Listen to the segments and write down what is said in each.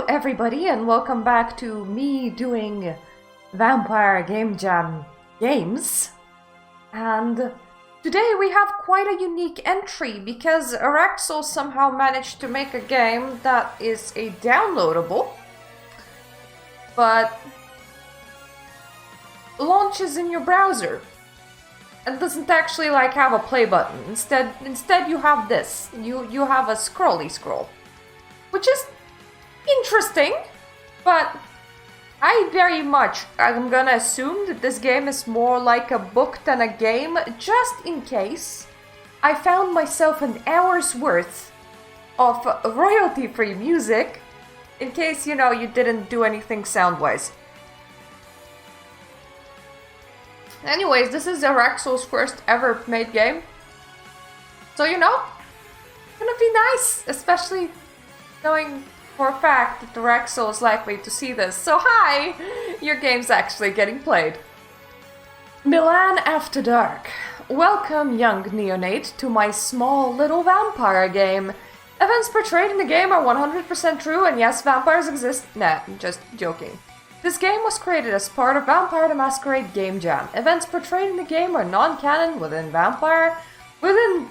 everybody, and welcome back to me doing Vampire Game Jam games. And today we have quite a unique entry because Araxiel somehow managed to make a game that is a downloadable, but launches in your browser and doesn't actually have a play button. Instead you have this. You have a scrolly scroll, which is interesting, but I'm gonna assume that this game is more like a book than a game, just in case I found myself an hour's worth of royalty-free music, in case, you didn't do anything sound-wise. Anyways, this is Araxiel's first ever made game, so it's gonna be nice, especially knowing for a fact that Araxiel is likely to see this. So hi! Your game's actually getting played. Milan After Dark. Welcome, young neonate, to my small little vampire game. Events portrayed in the game are 100% true, and yes, vampires exist. Nah, just joking. This game was created as part of Vampire the Masquerade Game Jam. Events portrayed in the game are non-canon within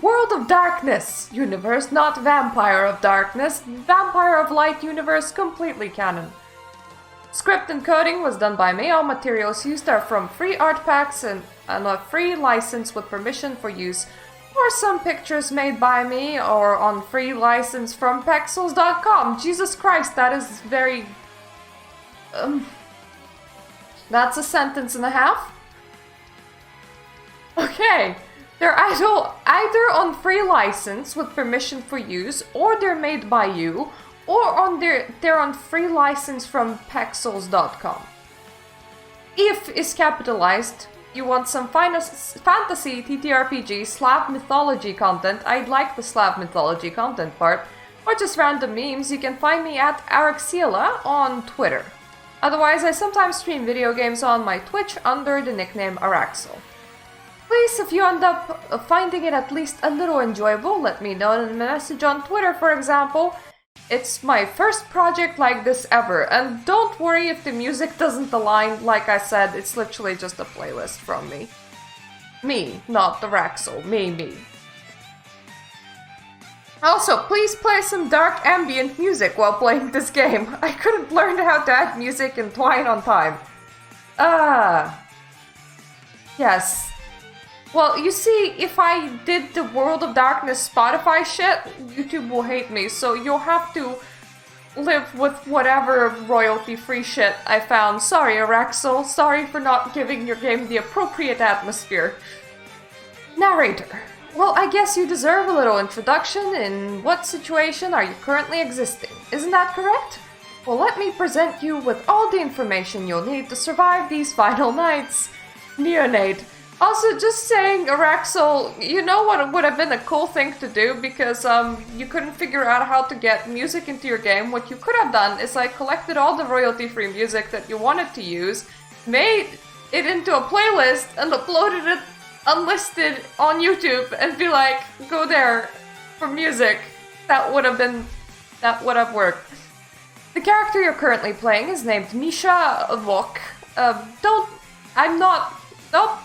World of Darkness universe, not Vampire of Darkness. Vampire of Light universe, completely canon. Script and coding was done by me. All materials used are from free art packs and a free license with permission for use, or some pictures made by me or on free license from pexels.com. Jesus Christ, that is very... that's a sentence and a half. Okay. They're either on free license with permission for use, or they're made by you, or they're on free license from pexels.com. If is capitalized, you want some fantasy TTRPG Slav mythology content, I'd like the Slav mythology content part, or just random memes, you can find me at Araxiel on Twitter. Otherwise, I sometimes stream video games on my Twitch under the nickname Araxiel. Please, if you end up finding it at least a little enjoyable, let me know in a message on Twitter, for example. It's my first project like this ever, and don't worry if the music doesn't align. Like I said, it's literally just a playlist from me. Me, not the Araxiel. Me. Also, please play some dark ambient music while playing this game. I couldn't learn how to add music in Twine on time. Yes. Well, you see, if I did the World of Darkness Spotify shit, YouTube will hate me, so you'll have to live with whatever royalty-free shit I found. Sorry, Araxiel. Sorry for not giving your game the appropriate atmosphere. Narrator. Well, I guess you deserve a little introduction. In what situation are you currently existing? Isn't that correct? Well, let me present you with all the information you'll need to survive these final nights. Neonate. Also, just saying, Araxiel, you know what would have been a cool thing to do, because you couldn't figure out how to get music into your game. What you could have done is collected all the royalty-free music that you wanted to use, made it into a playlist, and uploaded it unlisted on YouTube, and be like, go there for music. That would have worked. The character you're currently playing is named Misha Vok.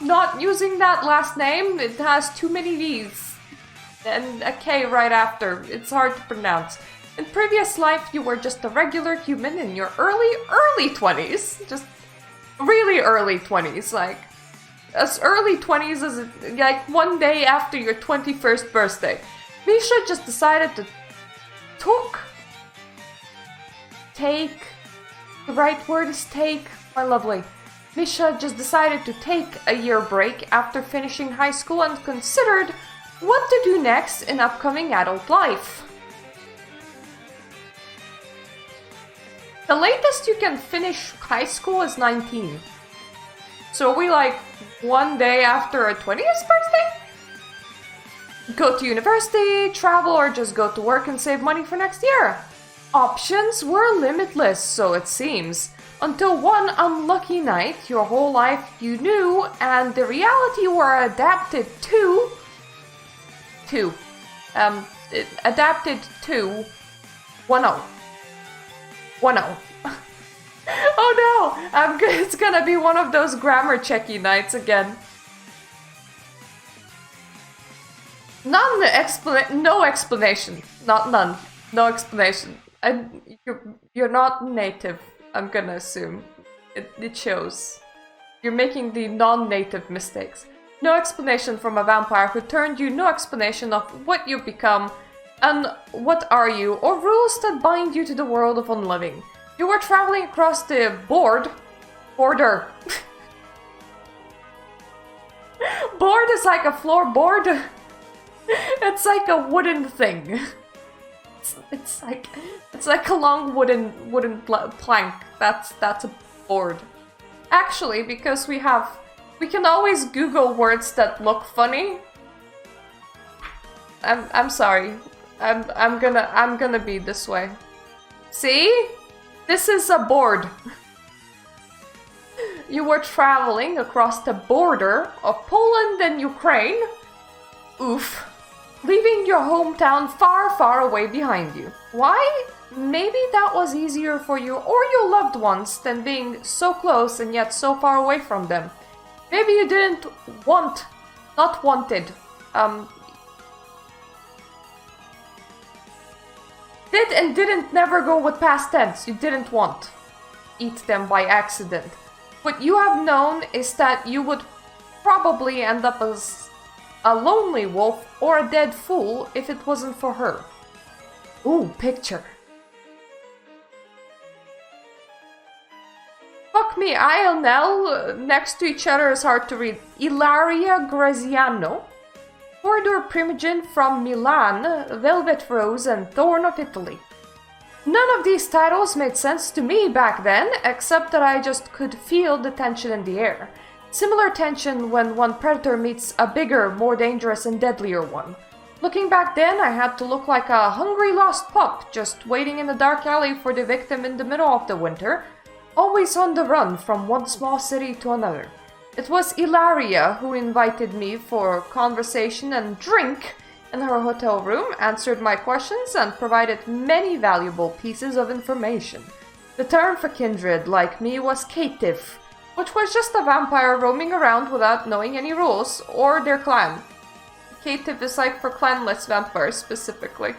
Not using that last name. It has too many V's and a K right after. It's hard to pronounce. In previous life, you were just a regular human in your early 20s. Just really early 20s. As early 20s as one day after your 21st birthday. Misha just decided to take. The right word is take. My lovely. Misha just decided to take a year break after finishing high school and considered what to do next in upcoming adult life. The latest you can finish high school is 19. So are we one day after a 20th birthday? Go to university, travel, or just go to work and save money for next year? Options were limitless, so it seems. Until one unlucky night, your whole life you knew, and the reality you were adapted to... adapted to 1-0. Well, no. Oh no! It's gonna be one of those grammar checky nights again. No explanation. Not none. No explanation. You're not native, I'm gonna assume. It shows. You're making the non-native mistakes. No explanation from a vampire who turned you, no explanation of what you've become, and what are you, or rules that bind you to the world of unliving. You were traveling across the border. Board is like a floorboard. It's like a wooden thing. It's like a long wooden plank. That's a board. Actually, because we can always Google words that look funny. I'm sorry. I'm gonna be this way. See? This is a board. You were traveling across the border of Poland and Ukraine. Oof. Leaving your hometown far, far away behind you. Why? Maybe that was easier for you or your loved ones than being so close and yet so far away from them. Maybe you didn't want, not wanted, did and didn't never go with past tense. You didn't want. Eat them by accident. What you have known is that you would probably end up as a lonely wolf or a dead fool if it wasn't for her. Ooh, picture. Fuck me, I and L next to each other is hard to read. Ilaria Graziano, corridor primogen from Milan, Velvet Rose and Thorn of Italy. None of these titles made sense to me back then, except that I just could feel the tension in the air. Similar tension when one predator meets a bigger, more dangerous and deadlier one. Looking back then, I had to look like a hungry lost pup, just waiting in a dark alley for the victim in the middle of the winter, always on the run from one small city to another. It was Ilaria who invited me for conversation and drink in her hotel room, answered my questions, and provided many valuable pieces of information. The term for kindred, like me, was caitiff, which was just a vampire roaming around without knowing any rules, or their clan. Caitiff is like for clanless vampires specifically.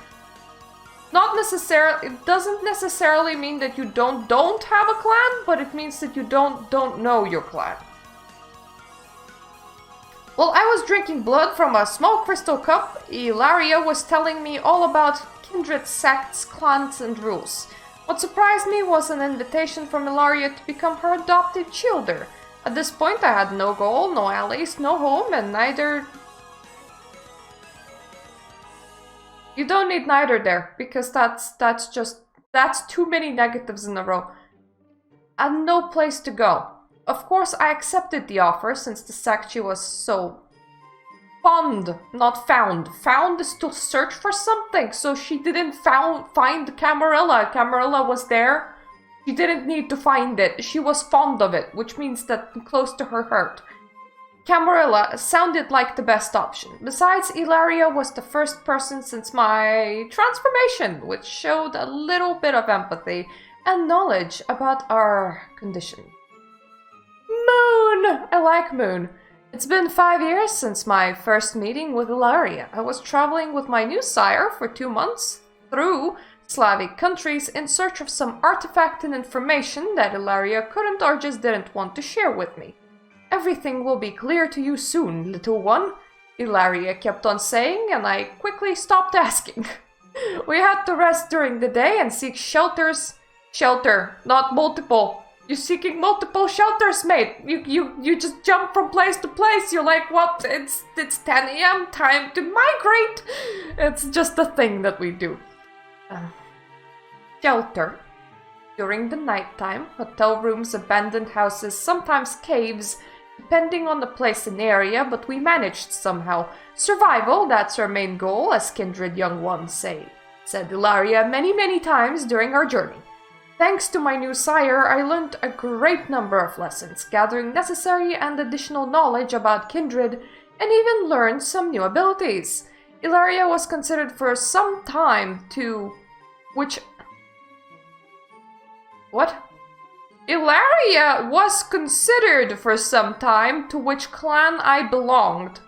Not necessarily, it doesn't necessarily mean that you don't have a clan, but it means that you don't know your clan. While I was drinking blood from a small crystal cup, Ilaria was telling me all about kindred sects, clans, and rules. What surprised me was an invitation from Ilaria to become her adopted childer. At this point I had no goal, no allies, no home, and neither... You don't need neither there, because that's too many negatives in a row. And no place to go. Of course, I accepted the offer since the sect she was so fond, not found. Found is to search for something, so she didn't find Camarilla. Camarilla was there. She didn't need to find it. She was fond of it, which means that close to her heart. Camarilla sounded like the best option. Besides, Ilaria was the first person since my transformation, which showed a little bit of empathy and knowledge about our condition. Moon! I like Moon. It's been 5 years since my first meeting with Ilaria. I was traveling with my new sire for 2 months through Slavic countries in search of some artifact and information that Ilaria couldn't or just didn't want to share with me. Everything will be clear to you soon, little one, Ilaria kept on saying, and I quickly stopped asking. We had to rest during the day and seek shelters. Shelter, not multiple. You're seeking multiple shelters, mate. You just jump from place to place. You're like, what? It's 10 a.m. time to migrate. It's just a thing that we do. Shelter. During the nighttime, hotel rooms, abandoned houses, sometimes caves, depending on the place and area, but we managed somehow. Survival, that's our main goal, as kindred young ones say, said Ilaria many times during our journey. Thanks to my new sire, I learned a great number of lessons, gathering necessary and additional knowledge about kindred, and even learned some new abilities. Ilaria was considered for some time to... which... What? Ilaria was considered for some time to which clan I belonged.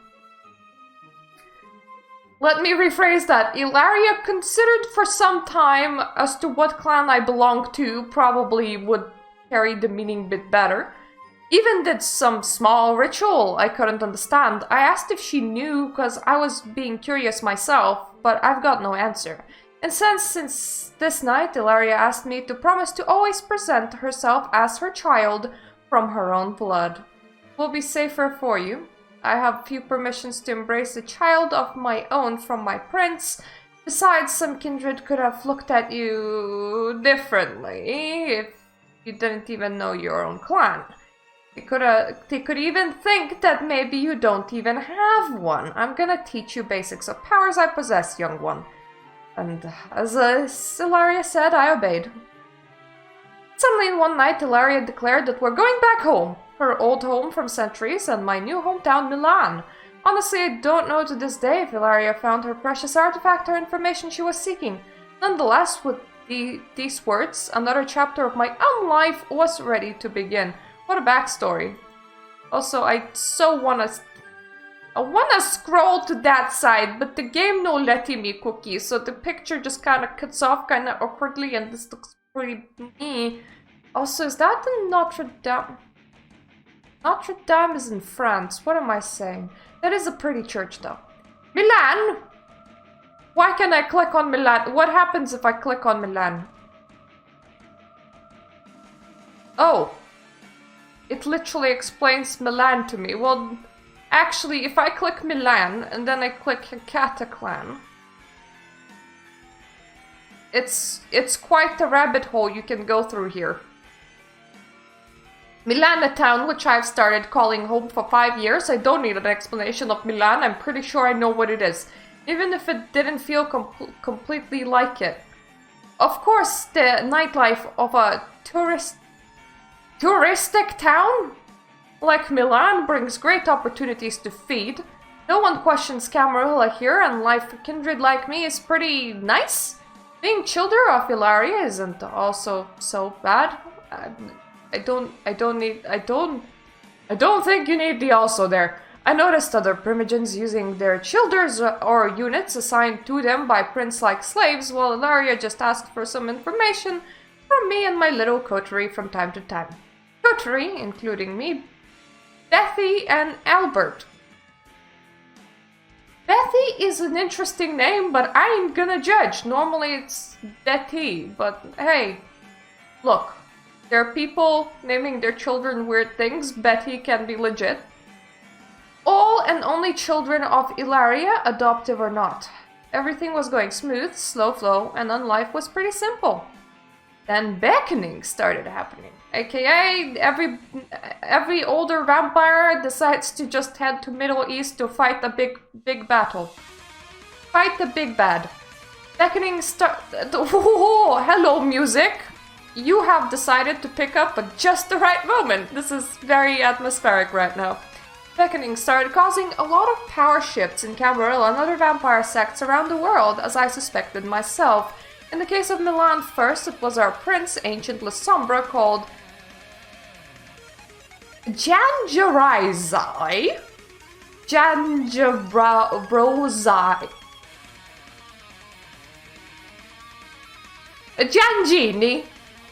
Let me rephrase that. Ilaria considered for some time as to what clan I belonged to probably would carry the meaning a bit better. Even did some small ritual I couldn't understand. I asked if she knew because I was being curious myself, but I've got no answer. And since this night, Ilaria asked me to promise to always present herself as her child from her own blood. Will be safer for you. I have few permissions to embrace a child of my own from my prince. Besides, some kindred could have looked at you differently if you didn't even know your own clan. They could even think that maybe you don't even have one. I'm gonna teach you basics of powers I possess, young one. And as Ilaria said, I obeyed. Suddenly one night, Ilaria declared that we're going back home. Her old home from centuries and my new hometown, Milan. Honestly, I don't know to this day if Ilaria found her precious artifact or information she was seeking. Nonetheless, with these words, another chapter of my own life was ready to begin. What a backstory. Also, I wanna scroll to that side, but the game no letting me cookie, so the picture just kind of cuts off kind of awkwardly, and this looks pretty meh. Also, is that the Notre Dame? Notre Dame is in France. What am I saying? That is a pretty church, though. Milan! Why can I click on Milan? What happens if I click on Milan? Oh. It literally explains Milan to me. Well, actually, if I click Milan and then I click Cataclan, it's quite a rabbit hole you can go through here. Milan, a town which I've started calling home for 5 years. I don't need an explanation of Milan. I'm pretty sure I know what it is, even if it didn't feel completely like it. Of course, the nightlife of a touristic town like Milan brings great opportunities to feed. No one questions Camarilla here, and life for kindred like me is pretty nice. Being children of Ilaria isn't also so bad. I don't think you need the also there. I noticed other primogens using their childers or units assigned to them by prince-like slaves, while Ilaria just asked for some information from me and my little coterie from time to time. Coterie, including me, Bethy and Albert. Bethy is an interesting name, but I ain't gonna judge. Normally it's Betty, but hey, look. There are people naming their children weird things. Betty can be legit. All and only children of Ilaria, adoptive or not. Everything was going smooth, slow flow, and then life was pretty simple. Then beckoning started happening. AKA, every older vampire decides to just head to Middle East to fight a big battle. Fight the big bad. Beckoning Oh, hello, music! You have decided to pick up at just the right moment. This is very atmospheric right now. Beckoning started causing a lot of power shifts in Camarilla and other vampire sects around the world, as I suspected myself. In the case of Milan first, it was our prince, Ancient Lasombra, called Janjarizai. Jangini.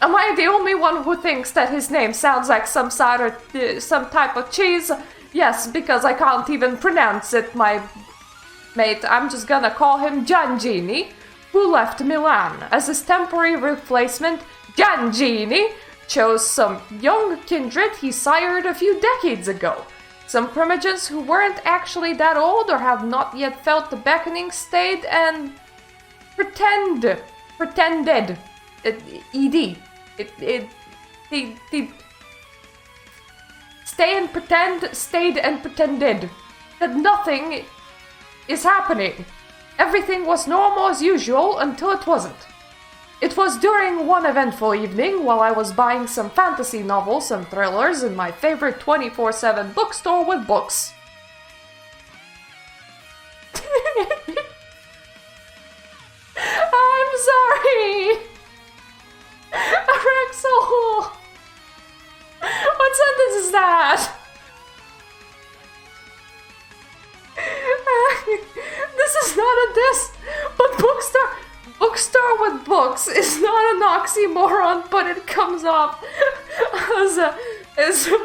Am I the only one who thinks that his name sounds like some type of cheese? Yes, because I can't even pronounce it, my mate. I'm just gonna call him Giangini, who left Milan. As his temporary replacement, Giangini chose some young kindred he sired a few decades ago. Some primogens who weren't actually that old or have not yet felt the beckoning stayed and pretended. Stayed and pretended that nothing is happening. Everything was normal as usual until it wasn't. It was during one eventful evening while I was buying some fantasy novels and thrillers in my favorite 24/7 bookstore with books. I'm sorry! Araxiel! books is not an oxymoron, but it comes off as a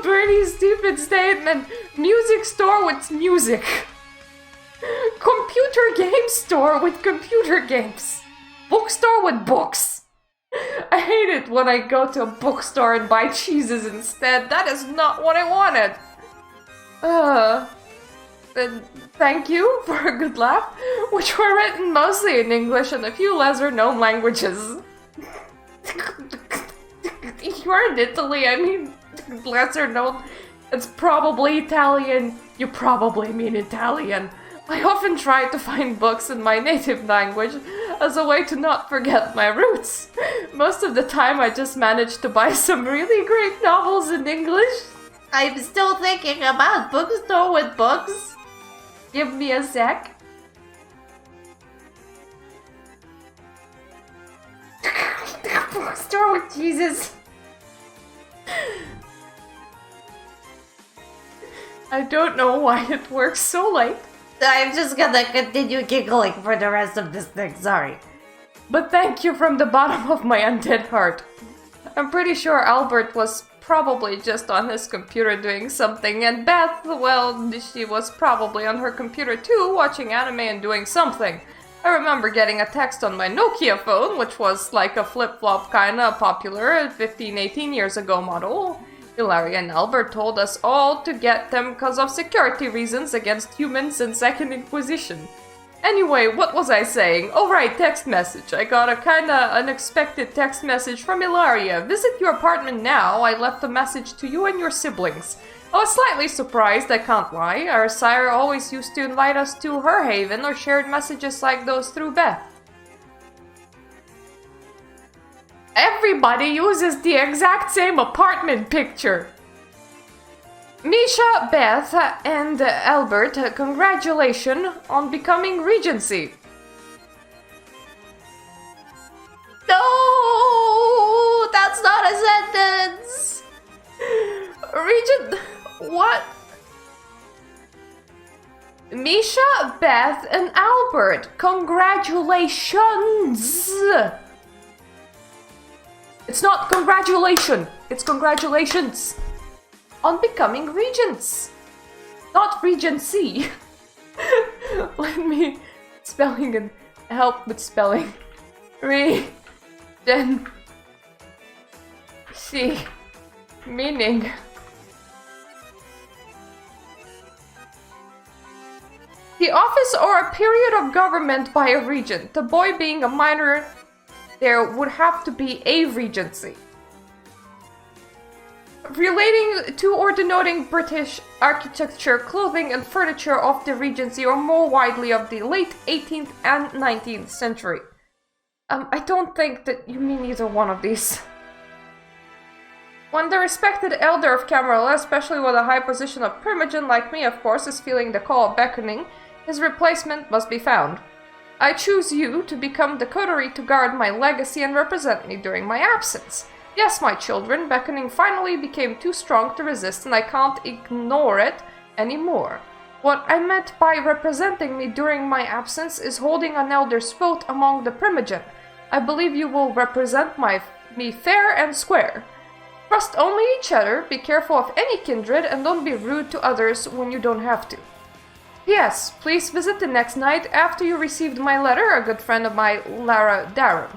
pretty stupid statement. Music store with music. Computer game store with computer games. Bookstore with books. I hate it when I go to a bookstore and buy cheeses instead. That is not what I wanted. Thank you for a good laugh, which were written mostly in English and a few lesser-known languages. You're in Italy, I mean, lesser-known. It's probably Italian. You probably mean Italian. I often try to find books in my native language as a way to not forget my roots. Most of the time I just manage to buy some really great novels in English. I'm still thinking about bookstore with books. Give me a sec. Bookstore with Jesus. I don't know why it works so late. I'm just gonna continue giggling for the rest of this thing, sorry. But thank you from the bottom of my undead heart. I'm pretty sure Albert was probably just on his computer doing something, and Beth, well, she was probably on her computer too, watching anime and doing something. I remember getting a text on my Nokia phone, which was like a flip-flop kinda popular 15-18 years ago model. Hilaria and Albert told us all to get them because of security reasons against humans and Second Inquisition. Anyway, what was I saying? Oh right, text message. I got a kinda unexpected text message from Hilaria. Visit your apartment now. I left a message to you and your siblings. I was slightly surprised, I can't lie. Our sire always used to invite us to her haven or shared messages like those through Beth. Everybody uses the exact same apartment picture. Misha, Beth, and Albert, congratulations on becoming Regency. No, that's not a sentence. Regent, what? Misha, Beth, and Albert, congratulations. It's not congratulation, it's congratulations on becoming regents, not regency. Let me spelling and help with spelling. Regency, meaning the office or a period of government by a regent. The boy being a minor, there would have to be a regency. Relating to or denoting British architecture, clothing, and furniture of the Regency, or more widely of the late 18th and 19th century. I don't think that you mean either one of these. When the respected elder of Camarilla, especially with a high position of Primogen like me, of course, is feeling the call of beckoning, his replacement must be found. I choose you to become the coterie to guard my legacy and represent me during my absence. Yes, my children, beckoning finally became too strong to resist, and I can't ignore it anymore. What I meant by representing me during my absence is holding an elder's vote among the Primogen. I believe you will represent me fair and square. Trust only each other, be careful of any kindred, and don't be rude to others when you don't have to. Yes, please visit the next night after you received my letter, a good friend of mine, Lara Darren.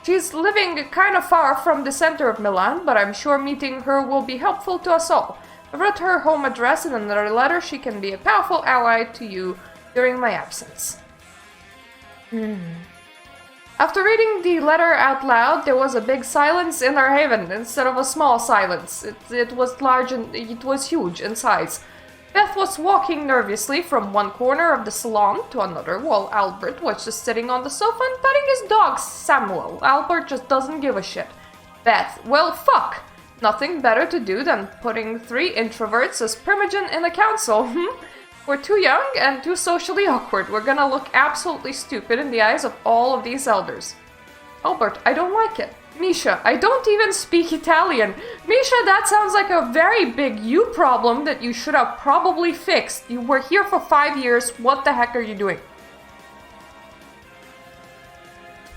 She's living kind of far from the center of Milan, but I'm sure meeting her will be helpful to us all. I wrote her home address in another letter. She can be a powerful ally to you during my absence. After reading the letter out loud, there was a big silence in our haven instead of a small silence. It was large and it was huge in size. Beth was walking nervously from one corner of the salon to another, while Albert was just sitting on the sofa and petting his dog, Samuel. Albert just doesn't give a shit. Beth, well, fuck. Nothing better to do than putting 3 introverts as Primogen in a council. We're too young and too socially awkward. We're gonna look absolutely stupid in the eyes of all of these elders. Albert, I don't like it. Misha, I don't even speak Italian. Misha, that sounds like a very big you problem that you should have probably fixed. You were here for 5 years. What the heck are you doing?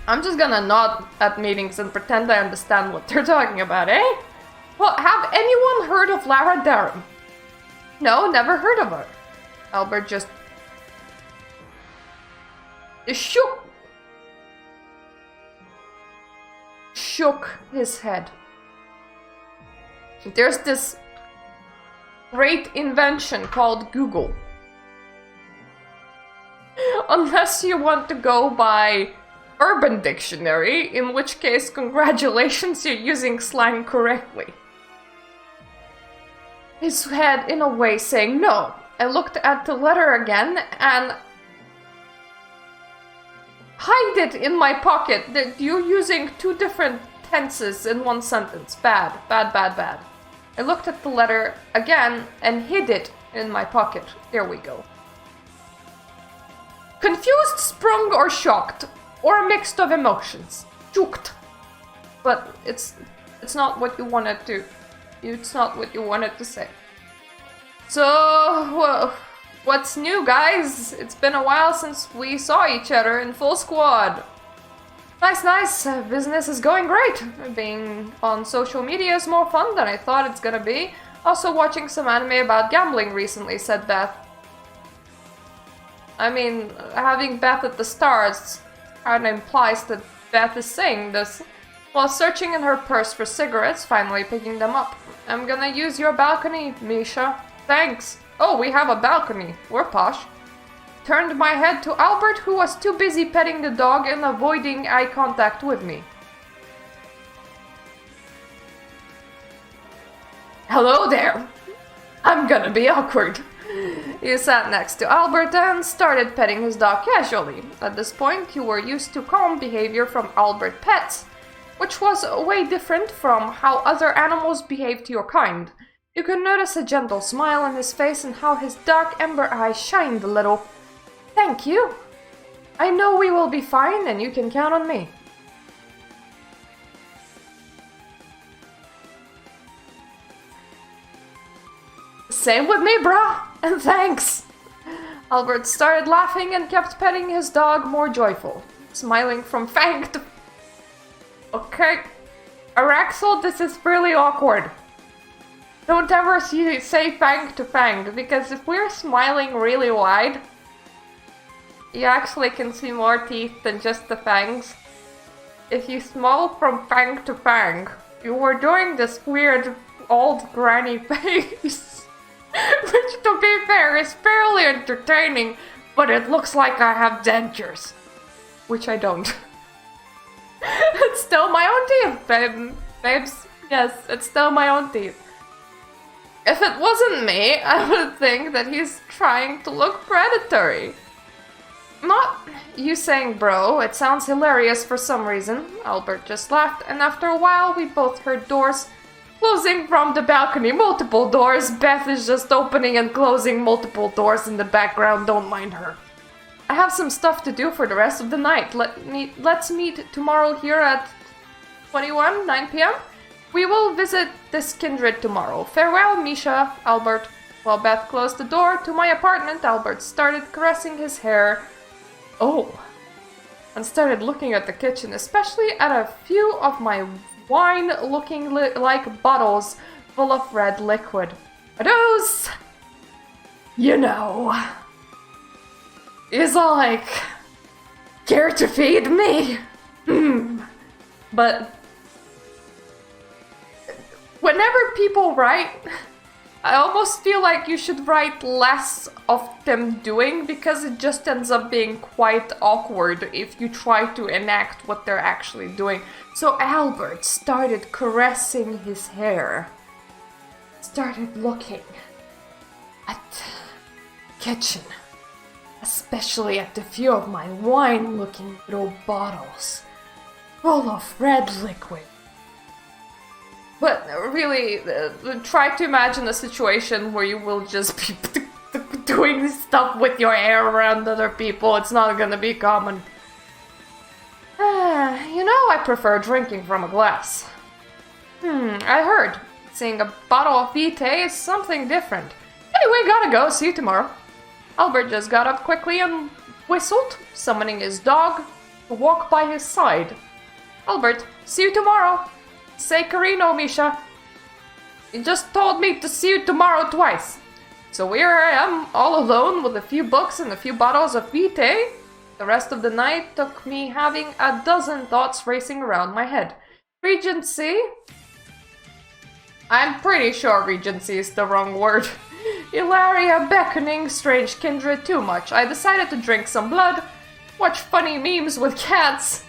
I'm just gonna nod at meetings and pretend I understand what they're talking about, eh? Well, have anyone heard of Lara Durham? No, never heard of her. Albert just shook his head. There's this great invention called Google. Unless you want to go by Urban Dictionary, in which case, congratulations, you're using slang correctly. His head in a way saying no. I looked at the letter again and hide it in my pocket. That you're using two different tenses in one sentence. Bad, bad, bad, bad. I looked at the letter again and hid it in my pocket. There we go. Confused, sprung, or shocked, or a mix of emotions. Shocked. But it's not what you wanted to. It's not what you wanted to say. So, what's new, guys? It's been a while since we saw each other in full squad. Nice. Business is going great. Being on social media is more fun than I thought it's gonna be. Also watching some anime about gambling recently, said Beth. I mean, having Beth at the stars kinda implies that Beth is saying this. While searching in her purse for cigarettes, finally picking them up. I'm gonna use your balcony, Misha. Thanks. Oh, we have a balcony. We're posh. Turned my head to Albert, who was too busy petting the dog and avoiding eye contact with me. Hello there. I'm gonna be awkward. He sat next to Albert and started petting his dog casually. At this point, you were used to calm behavior from Albert pets, which was way different from how other animals behave to your kind. You could notice a gentle smile on his face and how his dark ember eyes shined a little. Thank you. I know we will be fine and you can count on me. Same with me, brah, and thanks. Albert started laughing and kept petting his dog more joyful, smiling from fang to... Okay, Araxiel, this is really awkward. Don't ever say fang to fang, because if we're smiling really wide, you actually can see more teeth than just the fangs. If you smile from fang to fang, you were doing this weird old granny face, which to be fair is fairly entertaining, but it looks like I have dentures, which I don't. It's still my own teeth, babes. Yes, it's still my own teeth. If it wasn't me, I would think that he's trying to look predatory. Not you saying bro, it sounds hilarious for some reason. Albert just laughed, and after a while we both heard doors closing from the balcony. Multiple doors. Beth is just opening and closing multiple doors in the background, don't mind her. I have some stuff to do for the rest of the night. Let's meet tomorrow here at 9 p.m. We will visit this kindred tomorrow. Farewell, Misha, Albert. While Beth closed the door to my apartment, Albert started caressing his hair. Oh. And started looking at the kitchen, especially at a few of my wine looking like bottles full of red liquid. Are those? You know. He's like, care to feed me? But whenever people write, I almost feel like you should write less of them doing, because it just ends up being quite awkward if you try to enact what they're actually doing. So Albert started caressing his hair, started looking at the kitchen, especially at the few of my wine-looking little bottles full of red liquid. But really, try to imagine a situation where you will just be doing stuff with your hair around other people. It's not gonna be common. You know, I prefer drinking from a glass. I heard. Seeing a bottle of VtM is something different. Anyway, gotta go. See you tomorrow. Albert just got up quickly and whistled, summoning his dog. to walk by his side. Albert, see you tomorrow. Say Carino, Misha. You just told me to see you tomorrow twice. So here I am, all alone with a few books and a few bottles of Vitae. The rest of the night took me having a dozen thoughts racing around my head. Regency? I'm pretty sure Regency is the wrong word. Ilaria beckoning, strange kindred too much. I decided to drink some blood, watch funny memes with cats,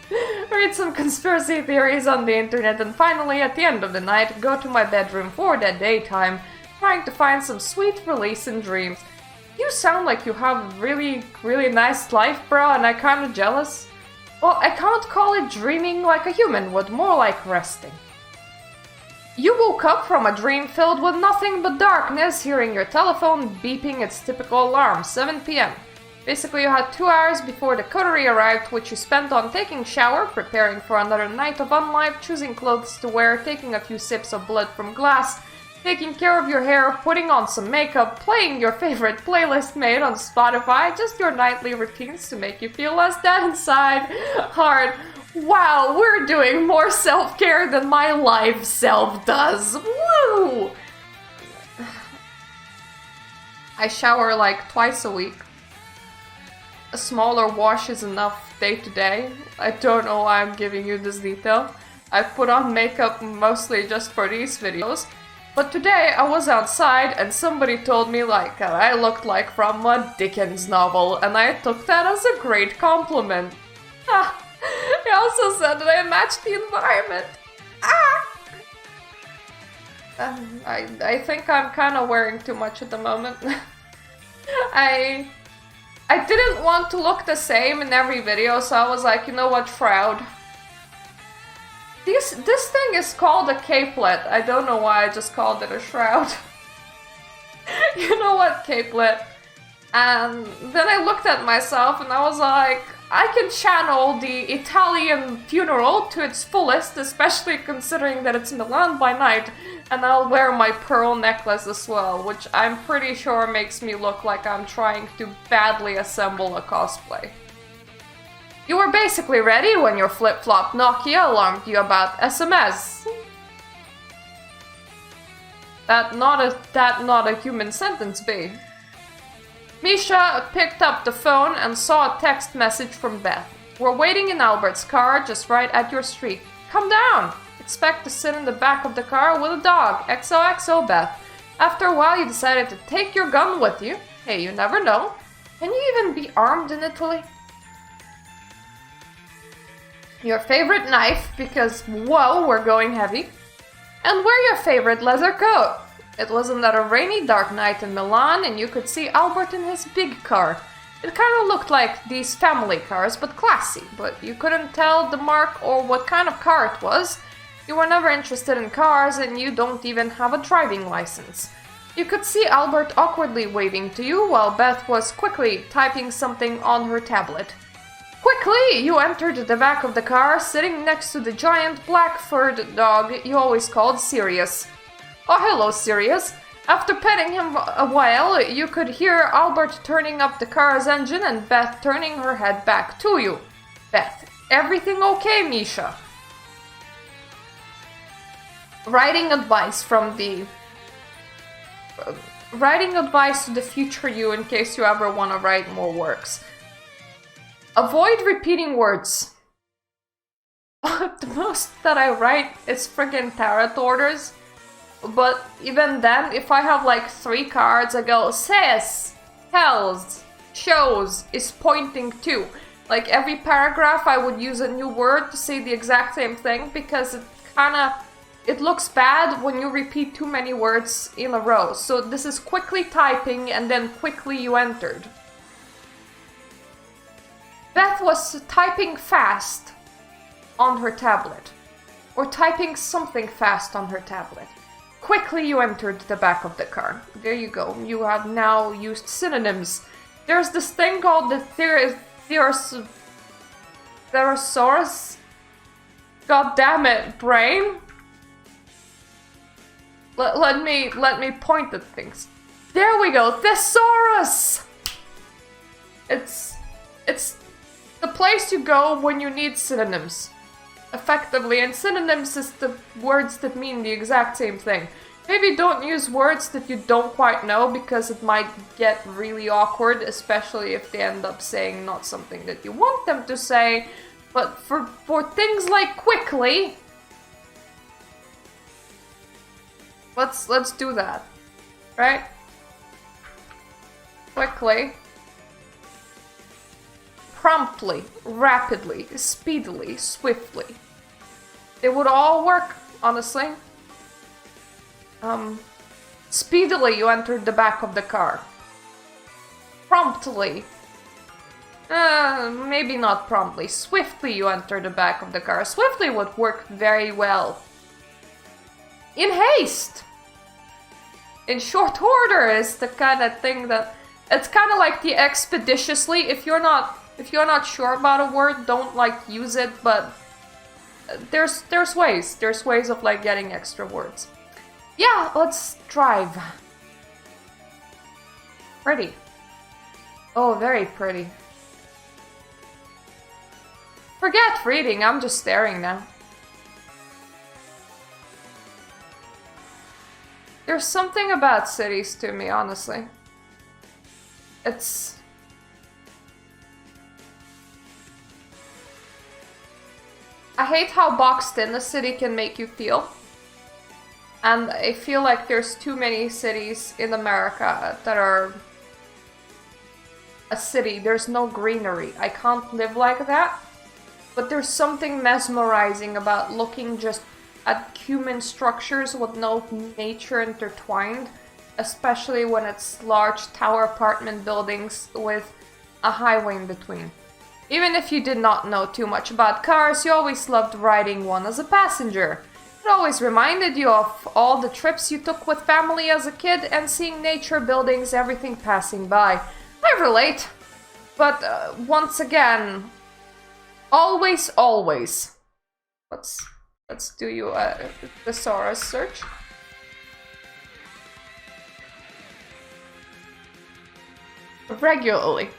read some conspiracy theories on the internet, and finally, at the end of the night, go to my bedroom for that daytime, trying to find some sweet release in dreams. You sound like you have a really nice life, bro, and I'm kinda jealous. Well, I can't call it dreaming like a human would, more like resting. You woke up from a dream filled with nothing but darkness, hearing your telephone beeping its typical alarm, 7 p.m. Basically, you had 2 hours before the coterie arrived, which you spent on taking shower, preparing for another night of unlife, choosing clothes to wear, taking a few sips of blood from glass, taking care of your hair, putting on some makeup, playing your favorite playlist made on Spotify, just your nightly routines to make you feel less dead inside. Hard. Wow, we're doing more self-care than my life self does. Woo! I shower like twice a week. A smaller wash is enough day to day. I don't know why I'm giving you this detail. I put on makeup mostly just for these videos. But today I was outside and somebody told me like I looked like from a Dickens novel, and I took that as a great compliment. Ah, he also said that I matched the environment. I think I'm kind of wearing too much at the moment. I didn't want to look the same in every video, so I was like, you know what, shroud. This thing is called a capelet. I don't know why I just called it a shroud. You know what, capelet? And then I looked at myself and I was like, I can channel the Italian funeral to its fullest, especially considering that it's Milan by night, and I'll wear my pearl necklace as well, which I'm pretty sure makes me look like I'm trying to badly assemble a cosplay. You were basically ready when your flip-flop Nokia alarmed you about SMS. That not a human sentence, be. Misha picked up the phone and saw a text message from Beth. We're waiting in Albert's car just right at your street. Come down! Expect to sit in the back of the car with a dog. XOXO, Beth. After a while you decided to take your gun with you. Hey, you never know. Can you even be armed in Italy? Your favorite knife, because, whoa, we're going heavy. And wear your favorite leather coat. It was another rainy, dark night in Milan, and you could see Albert in his big car. It kind of looked like these family cars, but classy, but you couldn't tell the mark or what kind of car it was. You were never interested in cars, and you don't even have a driving license. You could see Albert awkwardly waving to you, while Beth was quickly typing something on her tablet. Quickly, you entered the back of the car, sitting next to the giant black-furred dog you always called Sirius. Oh, hello, Sirius. After petting him a while, you could hear Albert turning up the car's engine and Beth turning her head back to you. Beth, everything okay, Misha? Writing advice to the future you in case you ever want to write more works. Avoid repeating words. The most that I write is friggin' tarot orders. But even then, if I have like 3 cards, I go says, tells, shows, is pointing to. Like every paragraph I would use a new word to say the exact same thing because it looks bad when you repeat too many words in a row. So this is quickly typing and then quickly you entered. Beth was typing fast on her tablet. Or typing something fast on her tablet. Quickly you entered the back of the car. There you go. You have now used synonyms. There's this thing called the Therosaurus. God damn it, brain. Let me point at things. There we go. Thesaurus. It's the place you go when you need synonyms. Effectively, and synonyms is the words that mean the exact same thing. Maybe don't use words that you don't quite know because it might get really awkward, especially if they end up saying not something that you want them to say. But for things like quickly, let's do that, right? Quickly, promptly, rapidly, speedily, swiftly. They would all work, honestly. Speedily, you entered the back of the car. Promptly. Maybe not promptly. Swiftly, you enter the back of the car. Swiftly would work very well. In haste. In short order is the kind of thing that... It's kind of like the expeditiously. If you're not sure about a word, don't like use it, but... There's ways. There's ways of like getting extra words. Yeah, let's drive. Pretty. Oh, very pretty. Forget reading, I'm just staring now. There's something about cities to me, honestly. It's... I hate how boxed in a city can make you feel. And I feel like there's too many cities in America that are a city. There's no greenery. I can't live like that. But there's something mesmerizing about looking just at human structures with no nature intertwined. Especially when it's large tower apartment buildings with a highway in between. Even if you did not know too much about cars, you always loved riding one as a passenger. It always reminded you of all the trips you took with family as a kid and seeing nature, buildings, everything passing by. I relate. But once again, always. Let's do you a thesaurus search. Regularly.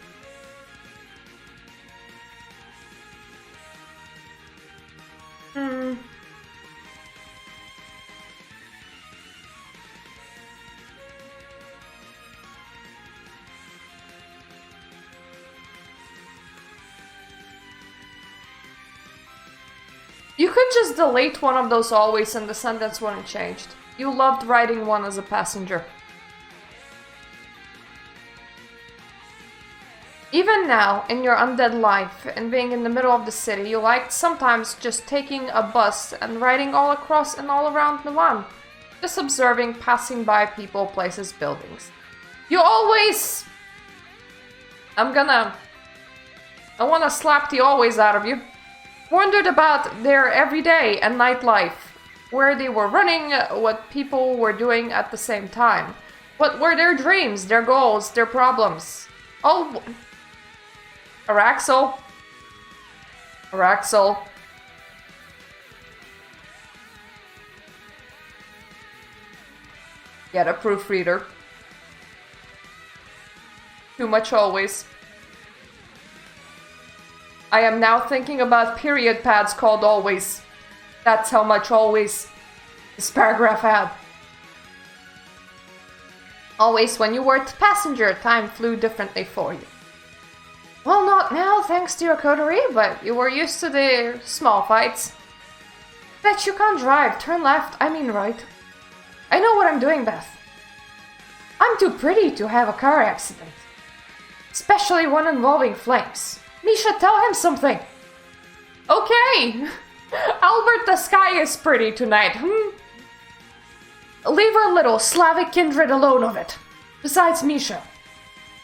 You could just delete one of those always and the sentence wouldn't change. You loved riding one as a passenger. Even now, in your undead life and being in the middle of the city, you liked sometimes just taking a bus and riding all across and all around Milan. Just observing, passing by people, places, buildings. You always... I wanna slap the always out of you. Wondered about their everyday and nightlife. Where they were running, what people were doing at the same time. What were their dreams, their goals, their problems. Oh... Araxiel. Get a proofreader. Too much always. I am now thinking about period pads called always. That's how much always this paragraph had. Always when you were a passenger, time flew differently for you. Well, not now, thanks to your coterie, but you were used to the small fights. Bet you can't drive, turn left, I mean right. I know what I'm doing, Beth. I'm too pretty to have a car accident. Especially one involving flames. Misha, tell him something. Okay. Albert, the sky is pretty tonight, Leave our little Slavic kindred alone of it. Besides, Misha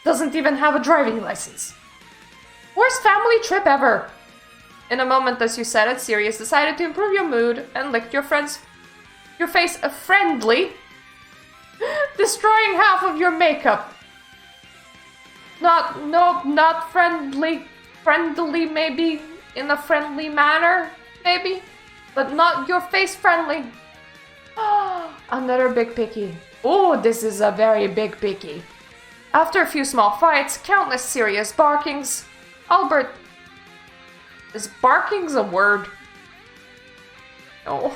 doesn't even have a driving license. Worst family trip ever. In a moment as you said it, Sirius decided to improve your mood and licked your face friendly, destroying half of your makeup. Not friendly. Friendly, maybe in a friendly manner, maybe, but not your face friendly. Another big picky. Oh, this is a very big picky. After a few small fights, countless serious barkings, Albert Is barking's a word? Oh.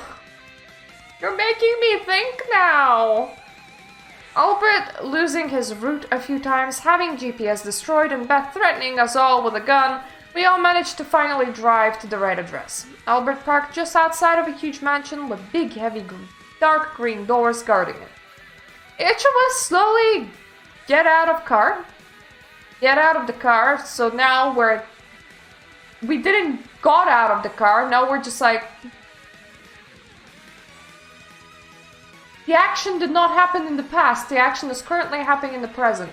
You're making me think now! Albert losing his route a few times, having GPS destroyed, and Beth threatening us all with a gun, we all managed to finally drive to the right address. Albert parked just outside of a huge mansion with big, heavy, dark green doors guarding it. Each of us slowly get out of the car, so now we didn't got out of the car, now we're just like... The action did not happen in the past, the action is currently happening in the present.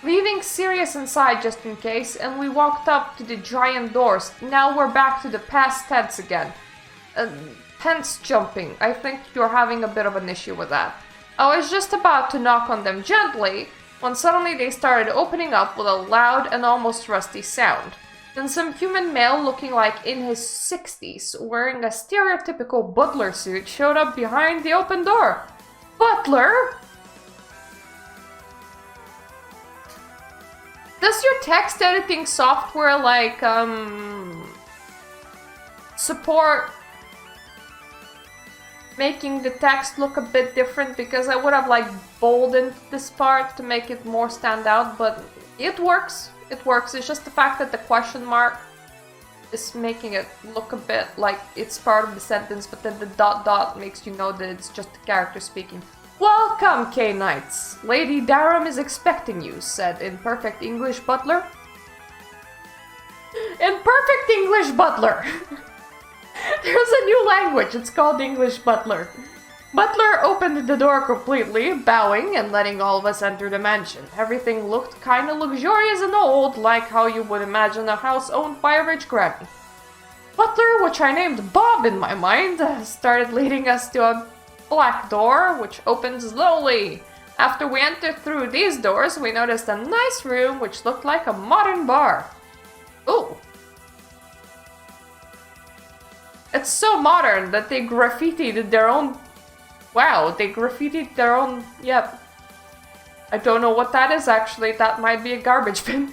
Leaving Sirius inside just in case, and we walked up to the giant doors. Now we're back to the past tense again. Tense jumping. I think you're having a bit of an issue with that. I was just about to knock on them gently, when suddenly they started opening up with a loud and almost rusty sound. Then some human male looking like in his 60s, wearing a stereotypical butler suit, showed up behind the open door. Butler? Does your text editing software like support making the text look a bit different? Because I would have like boldened this part to make it more stand out, but it works. It works. It's just the fact that the question mark is making it look a bit like it's part of the sentence, but then the dot makes you know that it's just the character speaking. Welcome, K-Knights! Lady Durham is expecting you, said in perfect English butler. In perfect English butler! There's a new language, it's called English butler. Butler opened the door completely, bowing and letting all of us enter the mansion. Everything looked kinda luxurious and old, like how you would imagine a house owned by a rich granny. Butler, which I named Bob in my mind, started leading us to a black door, which opened slowly. After we entered through these doors, we noticed a nice room which looked like a modern bar. Ooh. It's so modern that they graffitied their own... Wow, they graffitied their own... Yep. I don't know what that is actually, that might be a garbage bin.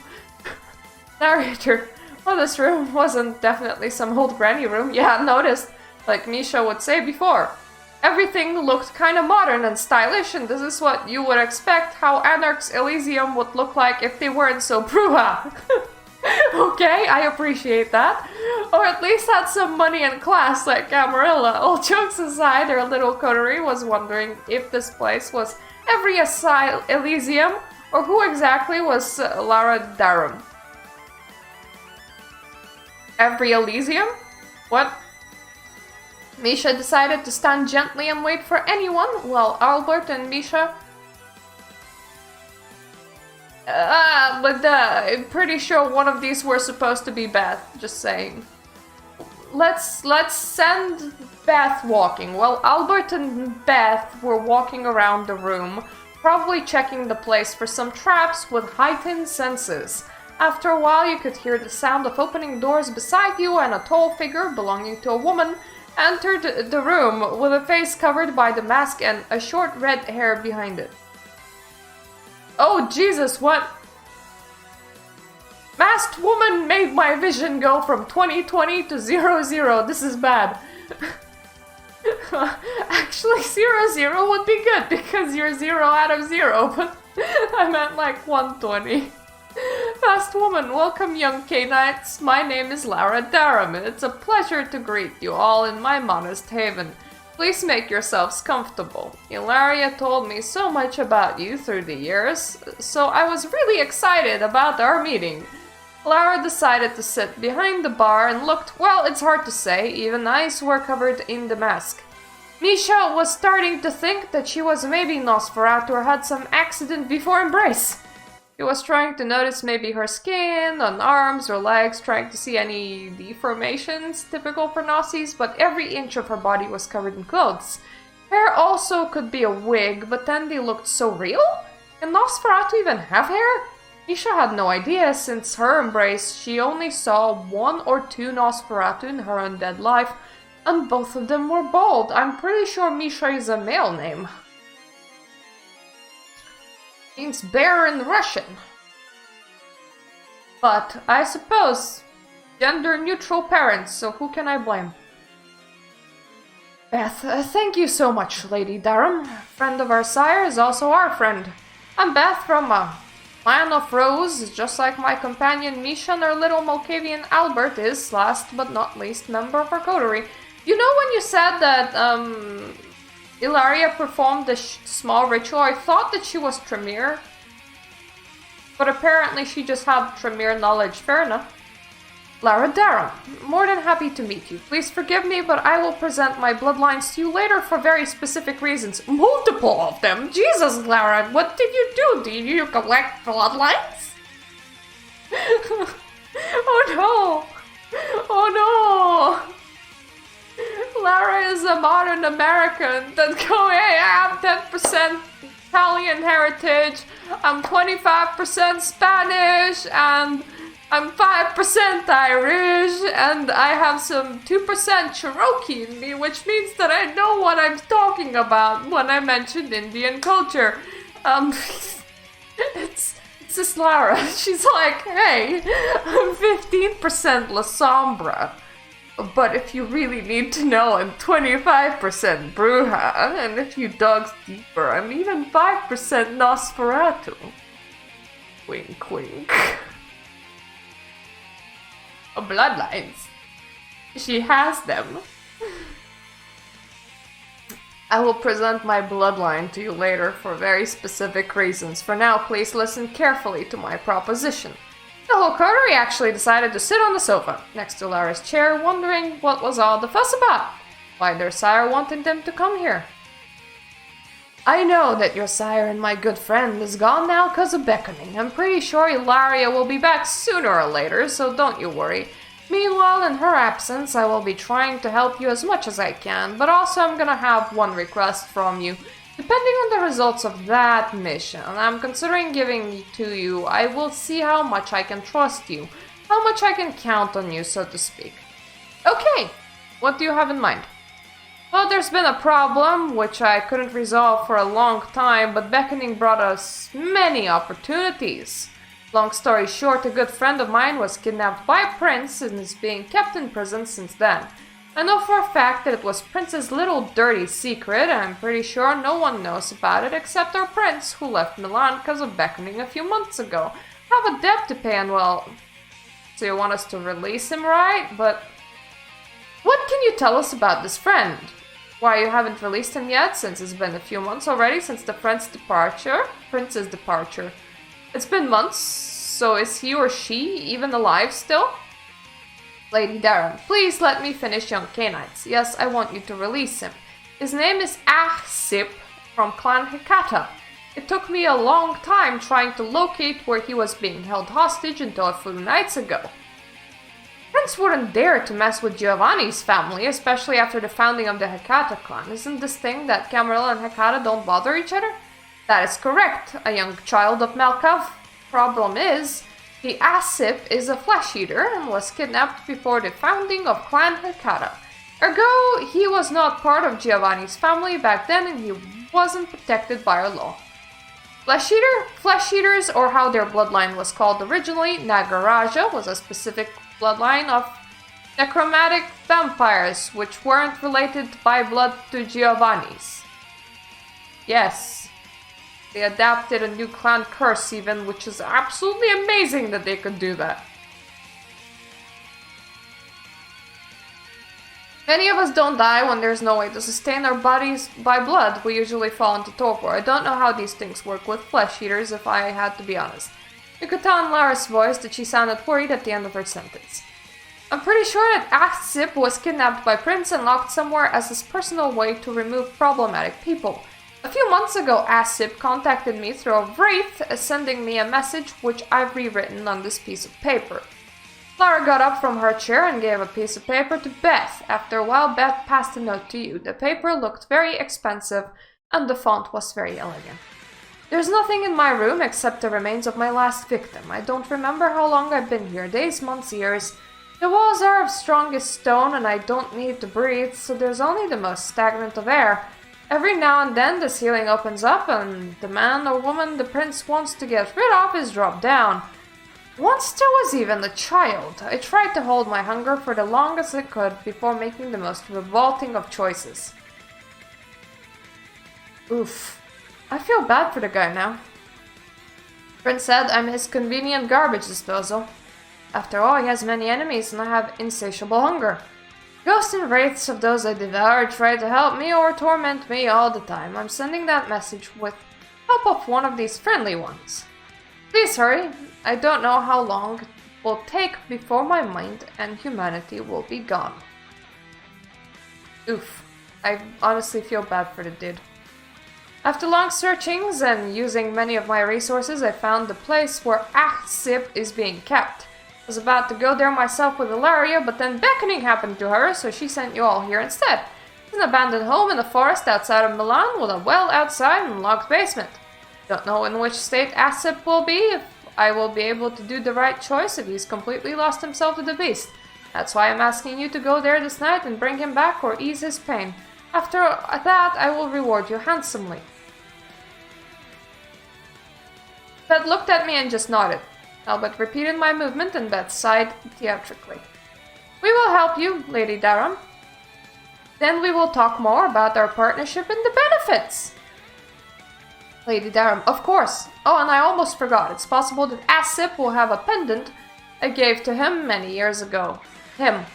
Narrator. Well, this room wasn't definitely some old granny room. Yeah, noticed. Like Misha would say before. Everything looked kinda modern and stylish, and this is what you would expect how Anarch's Elysium would look like if they weren't so bruja. Okay, I appreciate that. Or at least had some money and class like Camarilla. All jokes aside, her little coterie was wondering if this place was every Elysium, or who exactly was Lara Durham. Every Elysium? What? Misha decided to stand gently and wait for anyone, while Albert and Misha... I'm pretty sure one of these were supposed to be Beth, just saying. Let's send Beth walking. Well, Albert and Beth were walking around the room, probably checking the place for some traps with heightened senses. After a while, you could hear the sound of opening doors beside you, and a tall figure belonging to a woman entered the room with a face covered by the mask and a short red hair behind it. Oh Jesus, what? Masked woman made my vision go from 2020 to 00. This is bad. Actually, 00 would be good because you're 0 out of 0, but I meant like 120. Masked woman, welcome young K-Knights. My name is Lara Durham, and it's a pleasure to greet you all in my modest haven. Please make yourselves comfortable. Ilaria told me so much about you through the years, so I was really excited about our meeting. Lara decided to sit behind the bar and looked, well, it's hard to say, even eyes were covered in the mask. Misha was starting to think that she was maybe Nosferatu or had some accident before embrace. He was trying to notice maybe her skin, on arms or legs, trying to see any deformations typical for Nazis, but every inch of her body was covered in clothes. Hair also could be a wig, but then they looked so real? Can Nosferatu even have hair? Misha had no idea, since her embrace she only saw 1 or 2 Nosferatu in her undead life, and both of them were bald. I'm pretty sure Misha is a male name. Means bear in Russian. But I suppose gender-neutral parents, so who can I blame? Beth, thank you so much, Lady Durham. Friend of our sire is also our friend. I'm Beth from Clan of Rose, just like my companion Misha and our little Malkavian Albert is, last but not least, member of our coterie. You know when you said that Ilaria performed the small ritual, I thought that she was Tremere. But apparently she just had Tremere knowledge, fair enough. Lara Durham, more than happy to meet you. Please forgive me, but I will present my bloodlines to you later for very specific reasons. Multiple of them? Jesus, Lara, what did you do? Did you collect bloodlines? Oh no! Oh no! Lara is a modern American that's going, hey, I have 10% Italian heritage, I'm 25% Spanish, and I'm 5% Irish, and I have some 2% Cherokee in me, which means that I know what I'm talking about when I mentioned Indian culture. It's this Lara. She's like, hey, I'm 15% La Sombra. But if you really need to know, I'm 25% Bruja, and if you dug deeper, I'm even 5% Nosferatu. Wink, wink. Bloodlines. She has them. I will present my bloodline to you later for very specific reasons. For now, please listen carefully to my proposition. The whole coterie actually decided to sit on the sofa next to Lara's chair, wondering what was all the fuss about. Why their sire wanted them to come here. I know that your sire and my good friend is gone now because of beckoning. I'm pretty sure Ilaria will be back sooner or later, so don't you worry. Meanwhile, in her absence, I will be trying to help you as much as I can, but also I'm gonna have one request from you. Depending on the results of that mission I'm considering giving to you, I will see how much I can trust you, how much I can count on you, so to speak. Okay, what do you have in mind? Well, there's been a problem, which I couldn't resolve for a long time, but beckoning brought us many opportunities. Long story short, a good friend of mine was kidnapped by a prince and is being kept in prison since then. I know for a fact that it was Prince's little dirty secret, and I'm pretty sure no one knows about it except our prince, who left Milan because of beckoning a few months ago. I have a debt to pay and well... So you want us to release him, right? But... what can you tell us about this friend? Why you haven't released him yet, since it's been a few months already since the prince's departure. It's been months, so is he or she even alive still? Lady Durham, please let me finish young Canaanites. Yes, I want you to release him. His name is Araxiel from Clan Hecata. It took me a long time trying to locate where he was being held hostage until a few nights ago. Prince wouldn't dare to mess with Giovanni's family, especially after the founding of the Hecata clan. Isn't this thing that Camarilla and Hecata don't bother each other? That is correct, a young child of Malkav. Problem is, the Asip is a flesh-eater and was kidnapped before the founding of Clan Hecata. Ergo, he was not part of Giovanni's family back then and he wasn't protected by our law. Flesh-eater? Flesh-eaters, or how their bloodline was called originally, Nagaraja, was a specific bloodline of necromantic vampires, which weren't related by blood to Giovanni's. Yes, they adapted a new clan curse even, which is absolutely amazing that they could do that. Many of us don't die when there's no way to sustain our bodies by blood. We usually fall into torpor. I don't know how these things work with flesh-eaters, if I had to be honest. You could tell in Lara's voice that she sounded worried at the end of her sentence. I'm pretty sure that Asip was kidnapped by Prince and locked somewhere as his personal way to remove problematic people. A few months ago, Asip contacted me through a wraith, sending me a message which I've rewritten on this piece of paper. Lara got up from her chair and gave a piece of paper to Beth. After a while, Beth passed a note to you. The paper looked very expensive, and the font was very elegant. There's nothing in my room except the remains of my last victim. I don't remember how long I've been here, days, months, years. The walls are of strongest stone, and I don't need to breathe, so there's only the most stagnant of air. Every now and then the ceiling opens up, and the man or woman the prince wants to get rid of is dropped down. Once there was even a child. I tried to hold my hunger for the longest I could before making the most revolting of choices. Oof. I feel bad for the guy now. Prince said I'm his convenient garbage disposal. After all, he has many enemies and I have insatiable hunger. Ghosts and wraiths of those I devoured try to help me or torment me all the time. I'm sending that message with help of one of these friendly ones. Please hurry. I don't know how long it will take before my mind and humanity will be gone. Oof. I honestly feel bad for the dude. After long searchings and using many of my resources, I found the place where Araxiel is being kept. I was about to go there myself with Ilaria, but then beckoning happened to her, so she sent you all here instead. It's an abandoned home in the forest outside of Milan with a well outside and locked basement. Don't know in which state Araxiel will be, if I will be able to do the right choice if he's completely lost himself to the beast. That's why I'm asking you to go there this night and bring him back or ease his pain. After that, I will reward you handsomely. Beth looked at me and just nodded. Albert repeated my movement and Beth sighed theatrically. We will help you, Lady Daram. Then we will talk more about our partnership and the benefits. Lady Daram, of course. Oh, and I almost forgot. It's possible that Araxiel will have a pendant I gave to him many years ago. Him.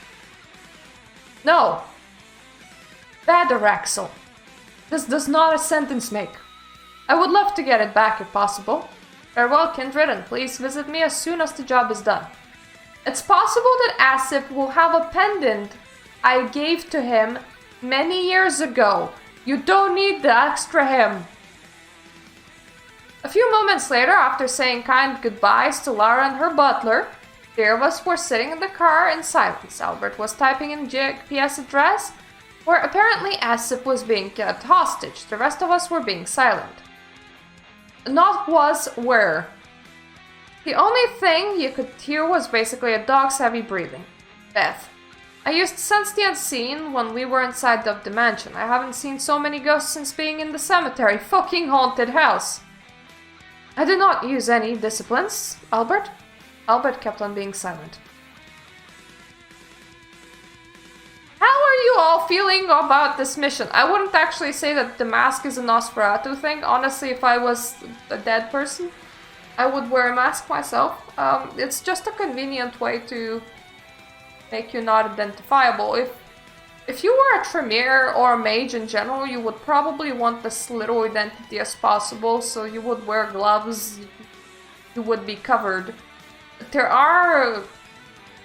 No. Bad Araxiel. This does not a sentence make. I would love to get it back if possible. Farewell, kindred, and please visit me as soon as the job is done. It's possible that Araxiel will have a pendant I gave to him many years ago. You don't need the extra him. A few moments later, after saying kind goodbyes to Lara and her butler, the three of us were sitting in the car in silence. Albert was typing in GPS address, where apparently Araxiel was being kept hostage. The rest of us were being silent. Not was where. The only thing you could hear was basically a dog's heavy breathing. Beth. I used to sense the unseen when we were inside of the mansion. I haven't seen so many ghosts since being in the cemetery. Fucking haunted house. I did not use any disciplines, Albert. Albert kept on being silent. How are you all feeling about this mission? I wouldn't actually say that the mask is a Nosferatu thing. Honestly, if I was a dead person, I would wear a mask myself. It's just a convenient way to make you not identifiable. If you were a Tremere or a mage in general, you would probably want as little identity as possible, so you would wear gloves, you would be covered. There are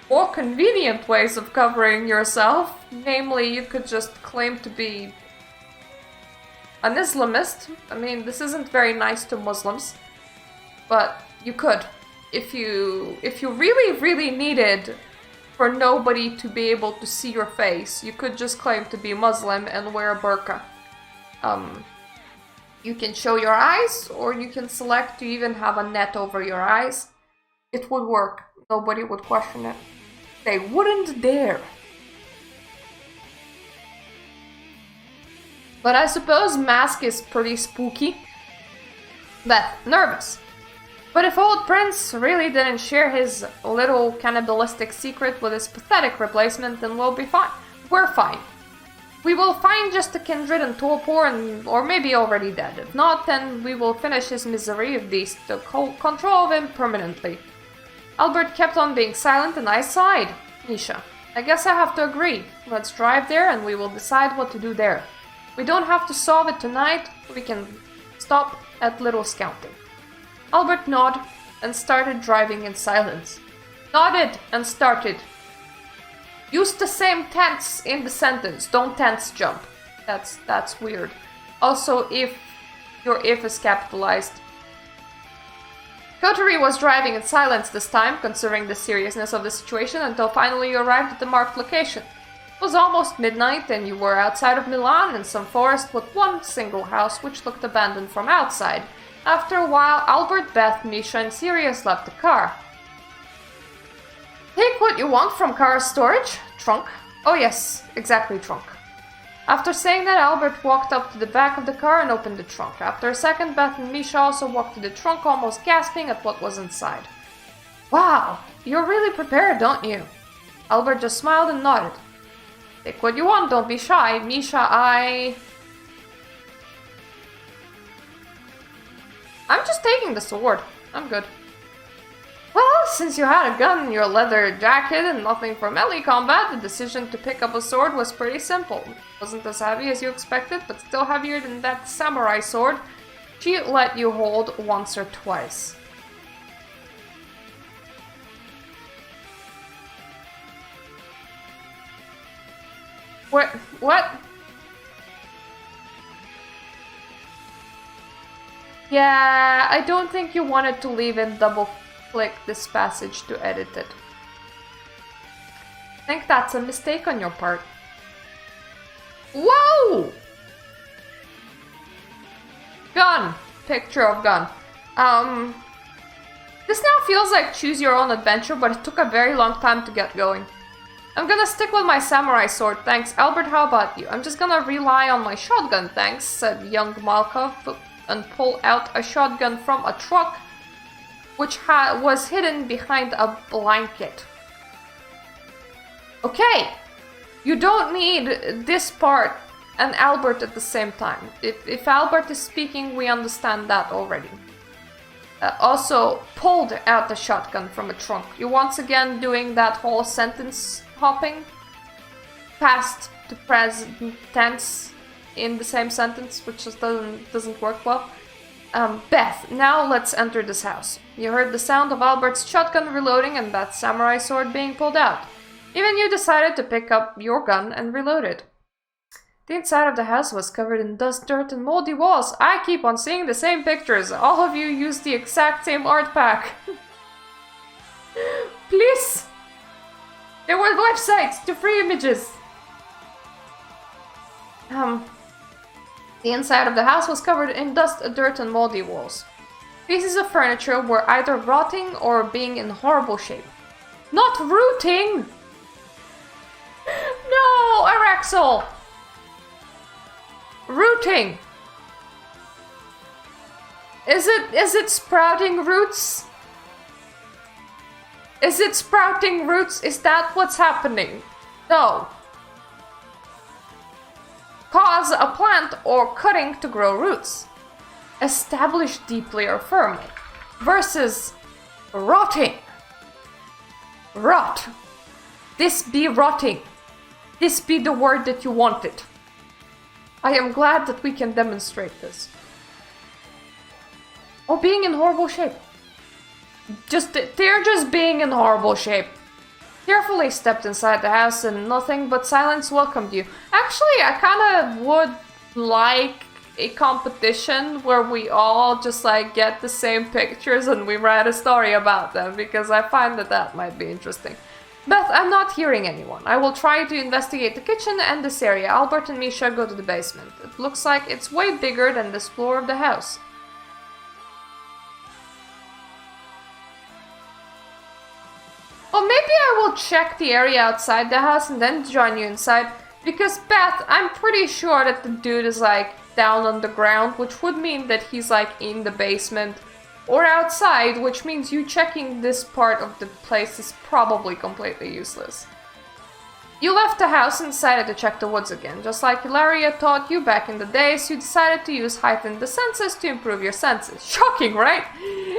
more convenient ways of covering yourself. Namely, you could just claim to be an Islamist. I mean, this isn't very nice to Muslims, but you could. If you really, really needed for nobody to be able to see your face, you could just claim to be Muslim and wear a burqa. You can show your eyes, or you can select to even have a net over your eyes. It would work. Nobody would question it. They wouldn't dare. But I suppose mask is pretty spooky. Beth, nervous. But if old Prince really didn't share his little cannibalistic secret with his pathetic replacement, then we'll be fine. We're fine. We will find just a kindred and torpor, or maybe already dead. If not, then we will finish his misery if these took control of him permanently. Albert kept on being silent and I sighed. Nisha, I guess I have to agree. Let's drive there and we will decide what to do there. We don't have to solve it tonight. We can stop at Little Scouting. Albert nodded and started driving in silence. Nodded and started. Use the same tense in the sentence. Don't tense jump. That's weird. Also, if your if is capitalized. Kotari was driving in silence this time, considering the seriousness of the situation, until finally you arrived at the marked location. It was almost midnight and you were outside of Milan in some forest with one single house which looked abandoned from outside. After a while, Albert, Beth, Misha, and Sirius left the car. Take what you want from car storage. Trunk. Oh yes, exactly, trunk. After saying that, Albert walked up to the back of the car and opened the trunk. After a second, Beth and Misha also walked to the trunk, almost gasping at what was inside. Wow, you're really prepared, don't you? Albert just smiled and nodded. Take what you want, don't be shy. Misha, I'm just taking the sword. I'm good. Well, since you had a gun in your leather jacket and nothing for melee combat, the decision to pick up a sword was pretty simple. It wasn't as heavy as you expected, but still heavier than that samurai sword she let you hold once or twice. What? Yeah, I don't think you wanted to leave and double-click this passage to edit it. I think that's a mistake on your part. Whoa! Gun. Picture of gun. This now feels like choose your own adventure, but it took a very long time to get going. I'm gonna stick with my samurai sword, thanks. Albert, how about you? I'm just gonna rely on my shotgun, thanks, said young Malkov, and pull out a shotgun from a truck, which was hidden behind a blanket. Okay, you don't need this part and Albert at the same time. If Albert is speaking, we understand that already. Also, pulled out the shotgun from a trunk. You're once again doing that whole sentence hopping. Past to present tense in the same sentence, which just doesn't work well. Beth, now let's enter this house. You heard the sound of Albert's shotgun reloading and Beth's samurai sword being pulled out. Even you decided to pick up your gun and reload it. The inside of the house was covered in dust, dirt, and moldy walls. I keep on seeing the same pictures. All of you used the exact same art pack. Please! There were websites to free images. The inside of the house was covered in dust, dirt, and moldy walls. Pieces of furniture were either rotting or being in horrible shape. Not rooting! No, Araxiel! Rooting! Is it sprouting roots? Is it sprouting roots? Is that what's happening? No. Cause a plant or cutting to grow roots. Establish deeply or firmly. Versus rotting. Rot. This be rotting. This be the word that you wanted. I am glad that we can demonstrate this. Oh, being in horrible shape. They're just being in horrible shape. Carefully stepped inside the house and nothing but silence welcomed you. Actually, I kind of would like a competition where we all just like get the same pictures and we write a story about them, because I find that might be interesting. Beth, I'm not hearing anyone. I will try to investigate the kitchen and this area. Albert and Misha go to the basement. It looks like it's way bigger than this floor of the house. Well, maybe I will check the area outside the house and then join you inside. Because Beth, I'm pretty sure that the dude is like down on the ground, which would mean that he's like in the basement. Or outside, which means you checking this part of the place is probably completely useless. You left the house and decided to check the woods again. Just like Hilaria taught you back in the days, you decided to use heightened the senses to improve your senses. Shocking, right?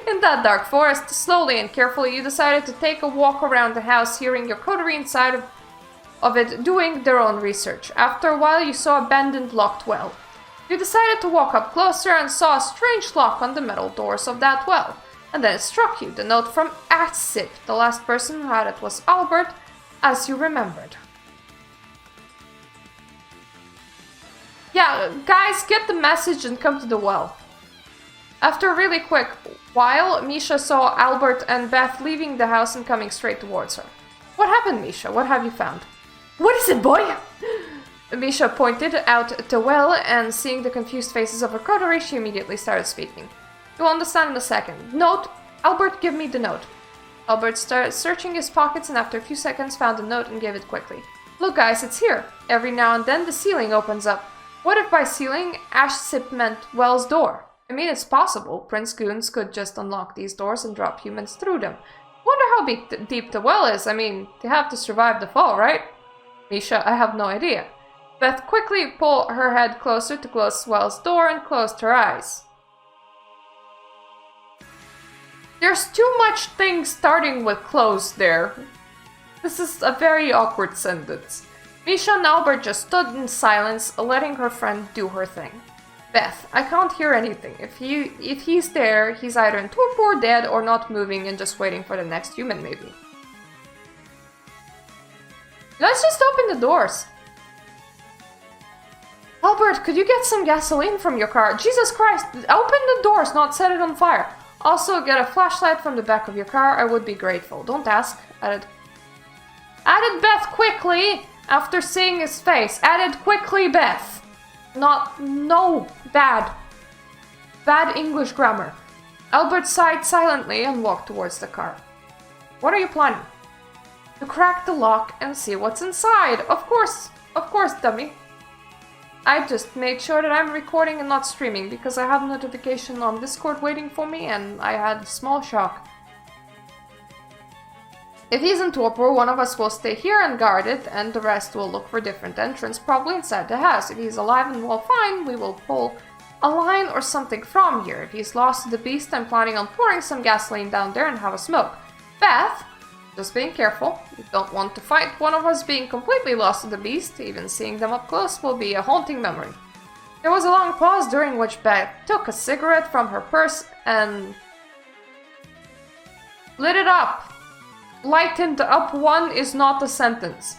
In that dark forest, slowly and carefully, you decided to take a walk around the house, hearing your coterie inside of it doing their own research. After a while, you saw an abandoned locked well. You decided to walk up closer and saw a strange lock on the metal doors of that well. And then it struck you, the note from Asip. The last person who had it was Albert, as you remembered. Yeah, guys, get the message and come to the well. After a really quick while, Misha saw Albert and Beth leaving the house and coming straight towards her. What happened, Misha? What have you found? What is it, boy? Misha pointed out the well, and seeing the confused faces of her coterie, she immediately started speaking. You'll understand in a second. Note, Albert, give me the note. Albert started searching his pockets and after a few seconds found the note and gave it quickly. Look guys, it's here. Every now and then the ceiling opens up. What if by ceiling, Asip meant well's door? I mean, it's possible. Prince Goons could just unlock these doors and drop humans through them. Wonder how deep the well is. I mean, they have to survive the fall, right? Misha, I have no idea. Beth quickly pulled her head closer to close Well's door and closed her eyes. There's too much things starting with close there. This is a very awkward sentence. Misha and Albert just stood in silence, letting her friend do her thing. Beth, I can't hear anything. If he's there, he's either in torpor, dead, or not moving and just waiting for the next human, maybe. Let's just open the doors. Albert, could you get some gasoline from your car? Jesus Christ, open the doors, not set it on fire. Also, get a flashlight from the back of your car, I would be grateful. Don't ask. Added Beth quickly, after seeing his face. Added quickly, Beth. No, bad English grammar. Albert sighed silently and walked towards the car. What are you planning? To crack the lock and see what's inside. Of course, dummy. I just made sure that I'm recording and not streaming because I have a notification on Discord waiting for me and I had a small shock. If he's in torpor, one of us will stay here and guard it and the rest will look for different entrance, probably inside the house. If he's alive and well fine, we will pull a line or something from here. If he's lost to the beast, I'm planning on pouring some gasoline down there and have a smoke. Beth, just being careful. You don't want to fight one of us being completely lost to the beast. Even seeing them up close will be a haunting memory. There was a long pause during which Beth took a cigarette from her purse and lit it up. Lightened up one is not a sentence.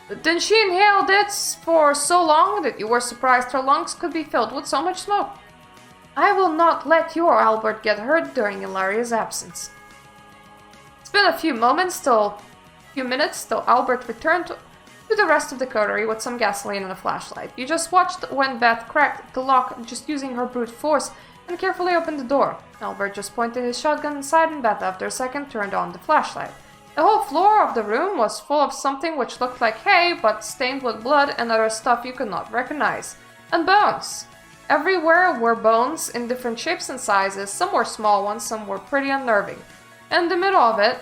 Then she inhaled it for so long that you were surprised her lungs could be filled with so much smoke. I will not let you or Albert get hurt during Ilaria's absence. It's been a few minutes till Albert returned to the rest of the coterie with some gasoline and a flashlight. You just watched when Beth cracked the lock just using her brute force and carefully opened the door. Albert just pointed his shotgun inside and Beth after a second turned on the flashlight. The whole floor of the room was full of something which looked like hay but stained with blood and other stuff you could not recognize. And bones. Everywhere were bones in different shapes and sizes. Some were small ones, some were pretty unnerving. In the middle of it,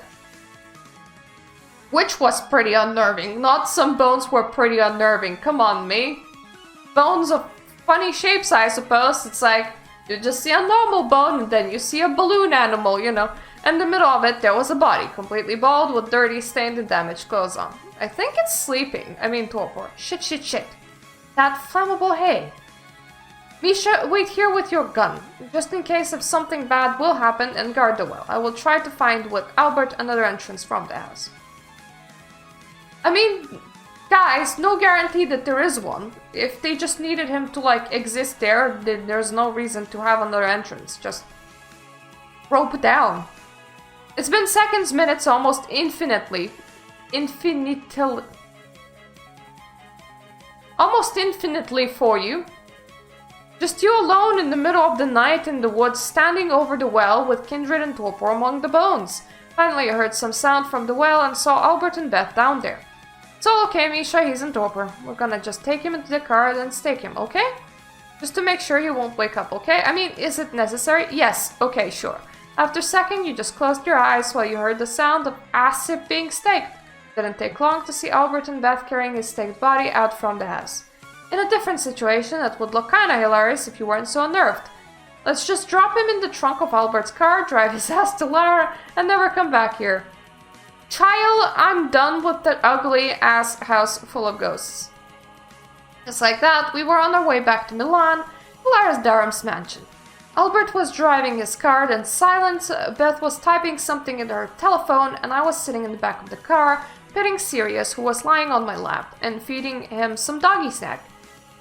which was pretty unnerving, not some bones were pretty unnerving, come on me. Bones of funny shapes, I suppose. It's like, you just see a normal bone and then you see a balloon animal, you know. In the middle of it, there was a body, completely bald with dirty, stained and damaged clothes on. I think it's sleeping. I mean torpor. Shit. That flammable hay. Misha, wait here with your gun, just in case if something bad will happen, and guard the well. I will try to find with Albert another entrance from the house. I mean, guys, no guarantee that there is one. If they just needed him to, like, exist there, then there's no reason to have another entrance. Just rope down. It's been seconds, minutes, almost infinitely for you. Just you alone in the middle of the night in the woods, standing over the well with Kindred and Torpor among the bones. Finally, I heard some sound from the well and saw Albert and Beth down there. It's all okay, Misha, he's in torpor. We're gonna just take him into the car and then stake him, okay? Just to make sure he won't wake up, okay? I mean, is it necessary? Yes, okay, sure. After a second, you just closed your eyes while you heard the sound of Asip being staked. Didn't take long to see Albert and Beth carrying his staked body out from the house. In a different situation, that would look kinda hilarious if you weren't so unnerved. Let's just drop him in the trunk of Albert's car, drive his ass to Lara, and never come back here. Child, I'm done with that ugly-ass house full of ghosts. Just like that, we were on our way back to Milan, Lara's Durham's mansion. Albert was driving his car, then silent, Beth was typing something in her telephone, and I was sitting in the back of the car, petting Sirius, who was lying on my lap, and feeding him some doggy snack.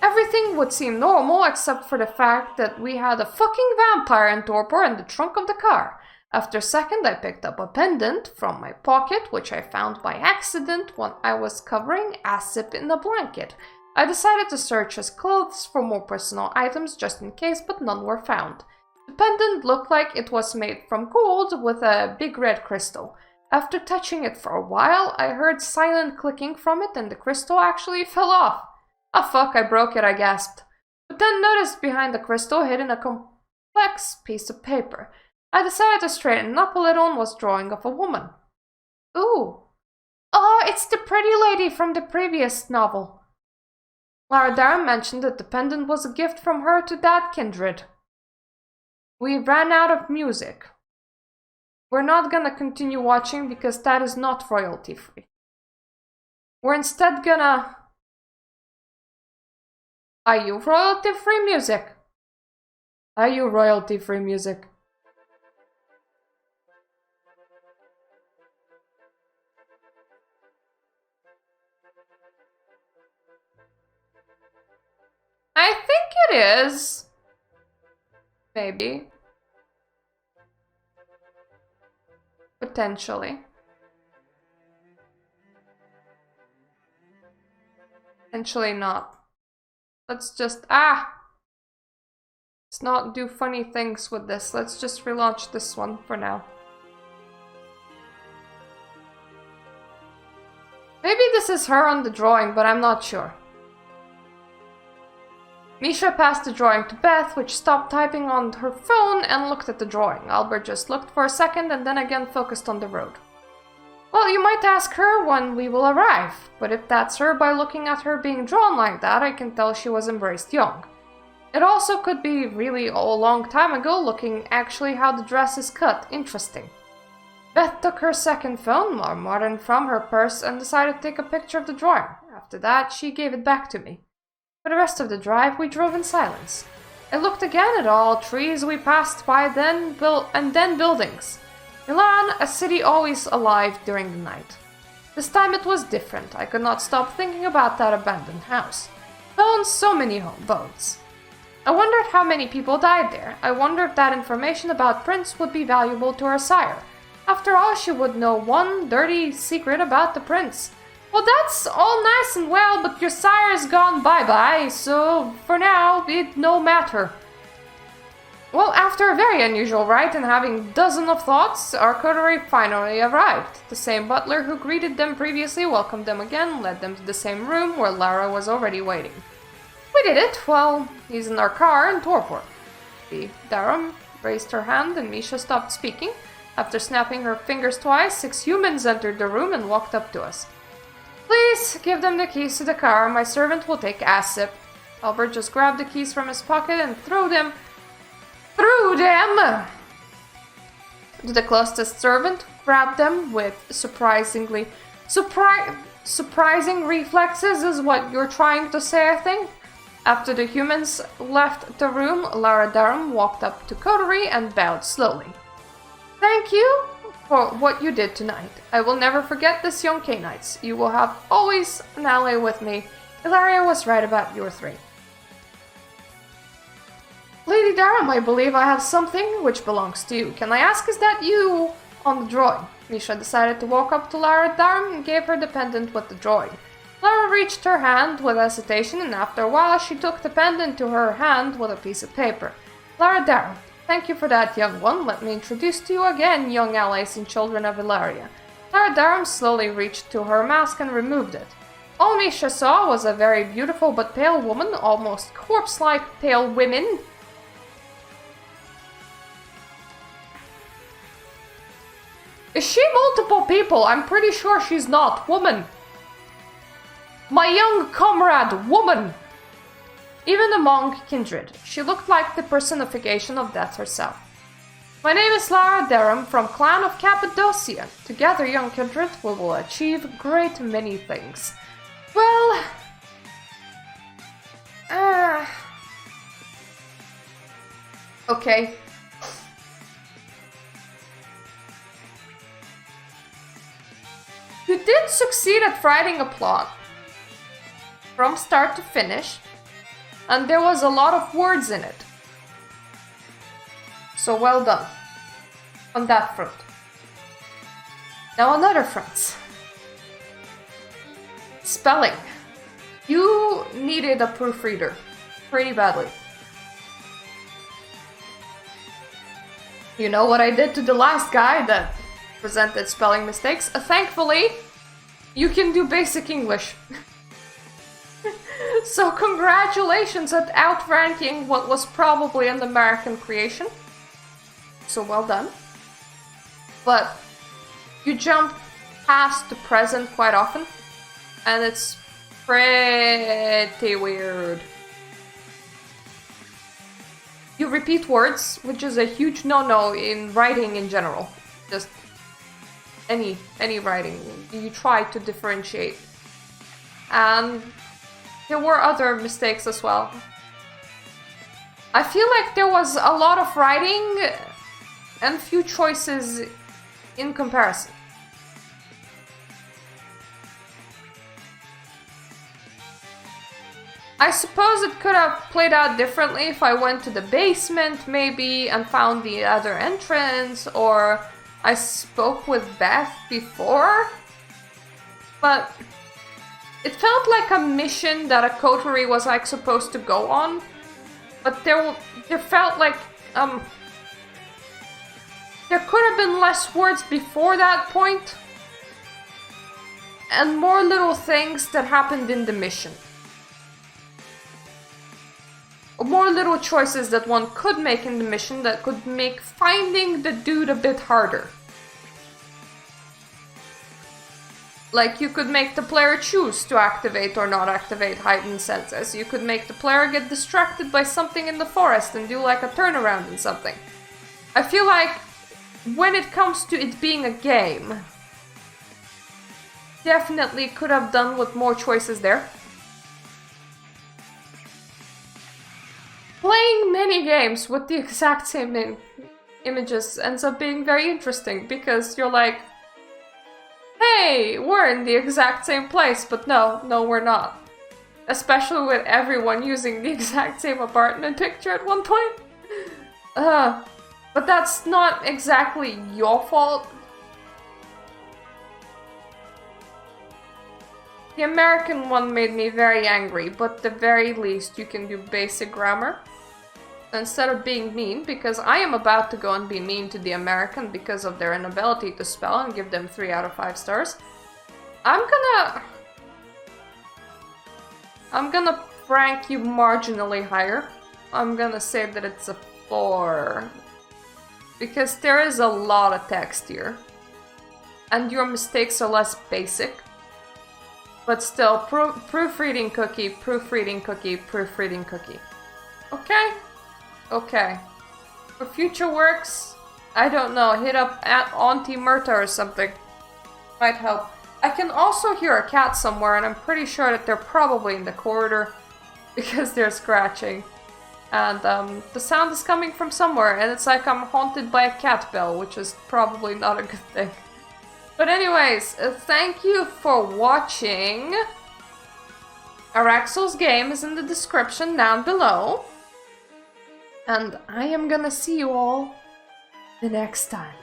Everything would seem normal except for the fact that we had a fucking vampire in torpor in the trunk of the car. After a second, I picked up a pendant from my pocket, which I found by accident when I was covering Asip in a blanket. I decided to search his clothes for more personal items just in case, but none were found. The pendant looked like it was made from gold with a big red crystal. After touching it for a while, I heard silent clicking from it and the crystal actually fell off. Ah fuck, I broke it, I gasped. But then noticed behind the crystal hidden a complex piece of paper. I decided to straighten up a little and was drawing of a woman. Ooh. Oh, it's the pretty lady from the previous novel. Lara Darren mentioned that the pendant was a gift from her to that kindred. We ran out of music. We're not gonna continue watching because that is not royalty free. We're instead gonna... Are you royalty free music? Are you royalty free music? I think it is. Maybe. Potentially. Potentially not. Let's just... Let's not do funny things with this. Let's just relaunch this one for now. Maybe this is her on the drawing, but I'm not sure. Misha passed the drawing to Beth, which stopped typing on her phone and looked at the drawing. Albert just looked for a second and then again focused on the road. Well, you might ask her when we will arrive, but if that's her by looking at her being drawn like that, I can tell she was embraced young. It also could be really a long time ago, looking actually how the dress is cut. Interesting. Beth took her second phone, more modern, from her purse and decided to take a picture of the drawing. After that, she gave it back to me. For the rest of the drive, we drove in silence. I looked again at all trees we passed by, and then buildings. Milan, a city always alive during the night. This time it was different. I could not stop thinking about that abandoned house. Bones, so many bones. I wondered how many people died there. I wondered if that information about Prince would be valuable to her sire. After all, she would know one dirty secret about the prince. Well, that's all nice and well, but your sire's gone bye-bye, so for now, it no matter. Well, after a very unusual ride and having dozens of thoughts, our coterie finally arrived. The same butler who greeted them previously welcomed them again, led them to the same room where Lara was already waiting. We did it. Well, he's in our car in Torpor. Durham raised her hand and Misha stopped speaking. After snapping her fingers twice, 6 humans entered the room and walked up to us. Please give them the keys to the car. My servant will take a sip. Albert just grabbed the keys from his pocket and threw them to the closest servant, grabbed them with surprising reflexes is what you're trying to say, I think. After the humans left the room, Lara Durham walked up to Coterie and bowed slowly. Thank you for what you did tonight. I will never forget this, young Canaanites. You will have always an ally with me. Ilaria was right about your 3. Lady Durham, I believe I have something which belongs to you. Can I ask, is that you on the drawing? Misha decided to walk up to Lara Durham and gave her the pendant with the drawing. Lara reached her hand with hesitation, and after a while she took the pendant to her hand with a piece of paper. Lara Durham, thank you for that, young one. Let me introduce to you again, young allies and children of Ilaria. Lara Durham slowly reached to her mask and removed it. All Misha saw was a very beautiful but pale woman, almost corpse-like pale women. Is she multiple people? I'm pretty sure she's not. Woman. My young comrade, woman. Even among kindred, she looked like the personification of death herself. My name is Lara Durham from Clan of Cappadocia. Together, young kindred, we will achieve great many things. Well... Okay. You did succeed at writing a plot. From start to finish. And there was a lot of words in it. So well done. On that front. Now on other fronts. Spelling. You needed a proofreader. Pretty badly. You know what I did to the last guy that presented spelling mistakes? Thankfully, you can do basic English. So congratulations at outranking what was probably an American creation. So well done. But you jumped past to present quite often, and it's pretty weird. You repeat words, which is a huge no-no in writing in general. Just any writing. You try to differentiate. And there were other mistakes as well. I feel like there was a lot of writing and few choices in comparison. I suppose it could have played out differently if I went to the basement, maybe, and found the other entrance, or I spoke with Beth before. But it felt like a mission that a coterie was like supposed to go on. But there felt like there could have been less words before that point, and more little things that happened in the mission. More little choices that one could make in the mission that could make finding the dude a bit harder. Like, you could make the player choose to activate or not activate heightened senses. You could make the player get distracted by something in the forest and do like a turnaround and something. I feel like when it comes to it being a game, definitely could have done with more choices there. Playing many games with the exact same images ends up being very interesting, because you're like, hey, we're in the exact same place, but no, we're not. Especially with everyone using the exact same apartment picture at one point. But that's not exactly your fault. The American one made me very angry, but at the very least you can do basic grammar instead of being mean, because I am about to go and be mean to the American because of their inability to spell and give them 3 out of 5 stars. I'm gonna rank you marginally higher. I'm gonna say that it's a 4. Because there is a lot of text here. And your mistakes are less basic. But still, proofreading cookie, proofreading cookie, proofreading cookie. Okay? Okay. For future works, I don't know, hit up Auntie Myrta or something. Might help. I can also hear a cat somewhere, and I'm pretty sure that they're probably in the corridor because they're scratching. And the sound is coming from somewhere, and it's like I'm haunted by a cat bell, which is probably not a good thing. But anyways, thank you for watching. Araxiel's game is in the description down below. And I am gonna see you all the next time.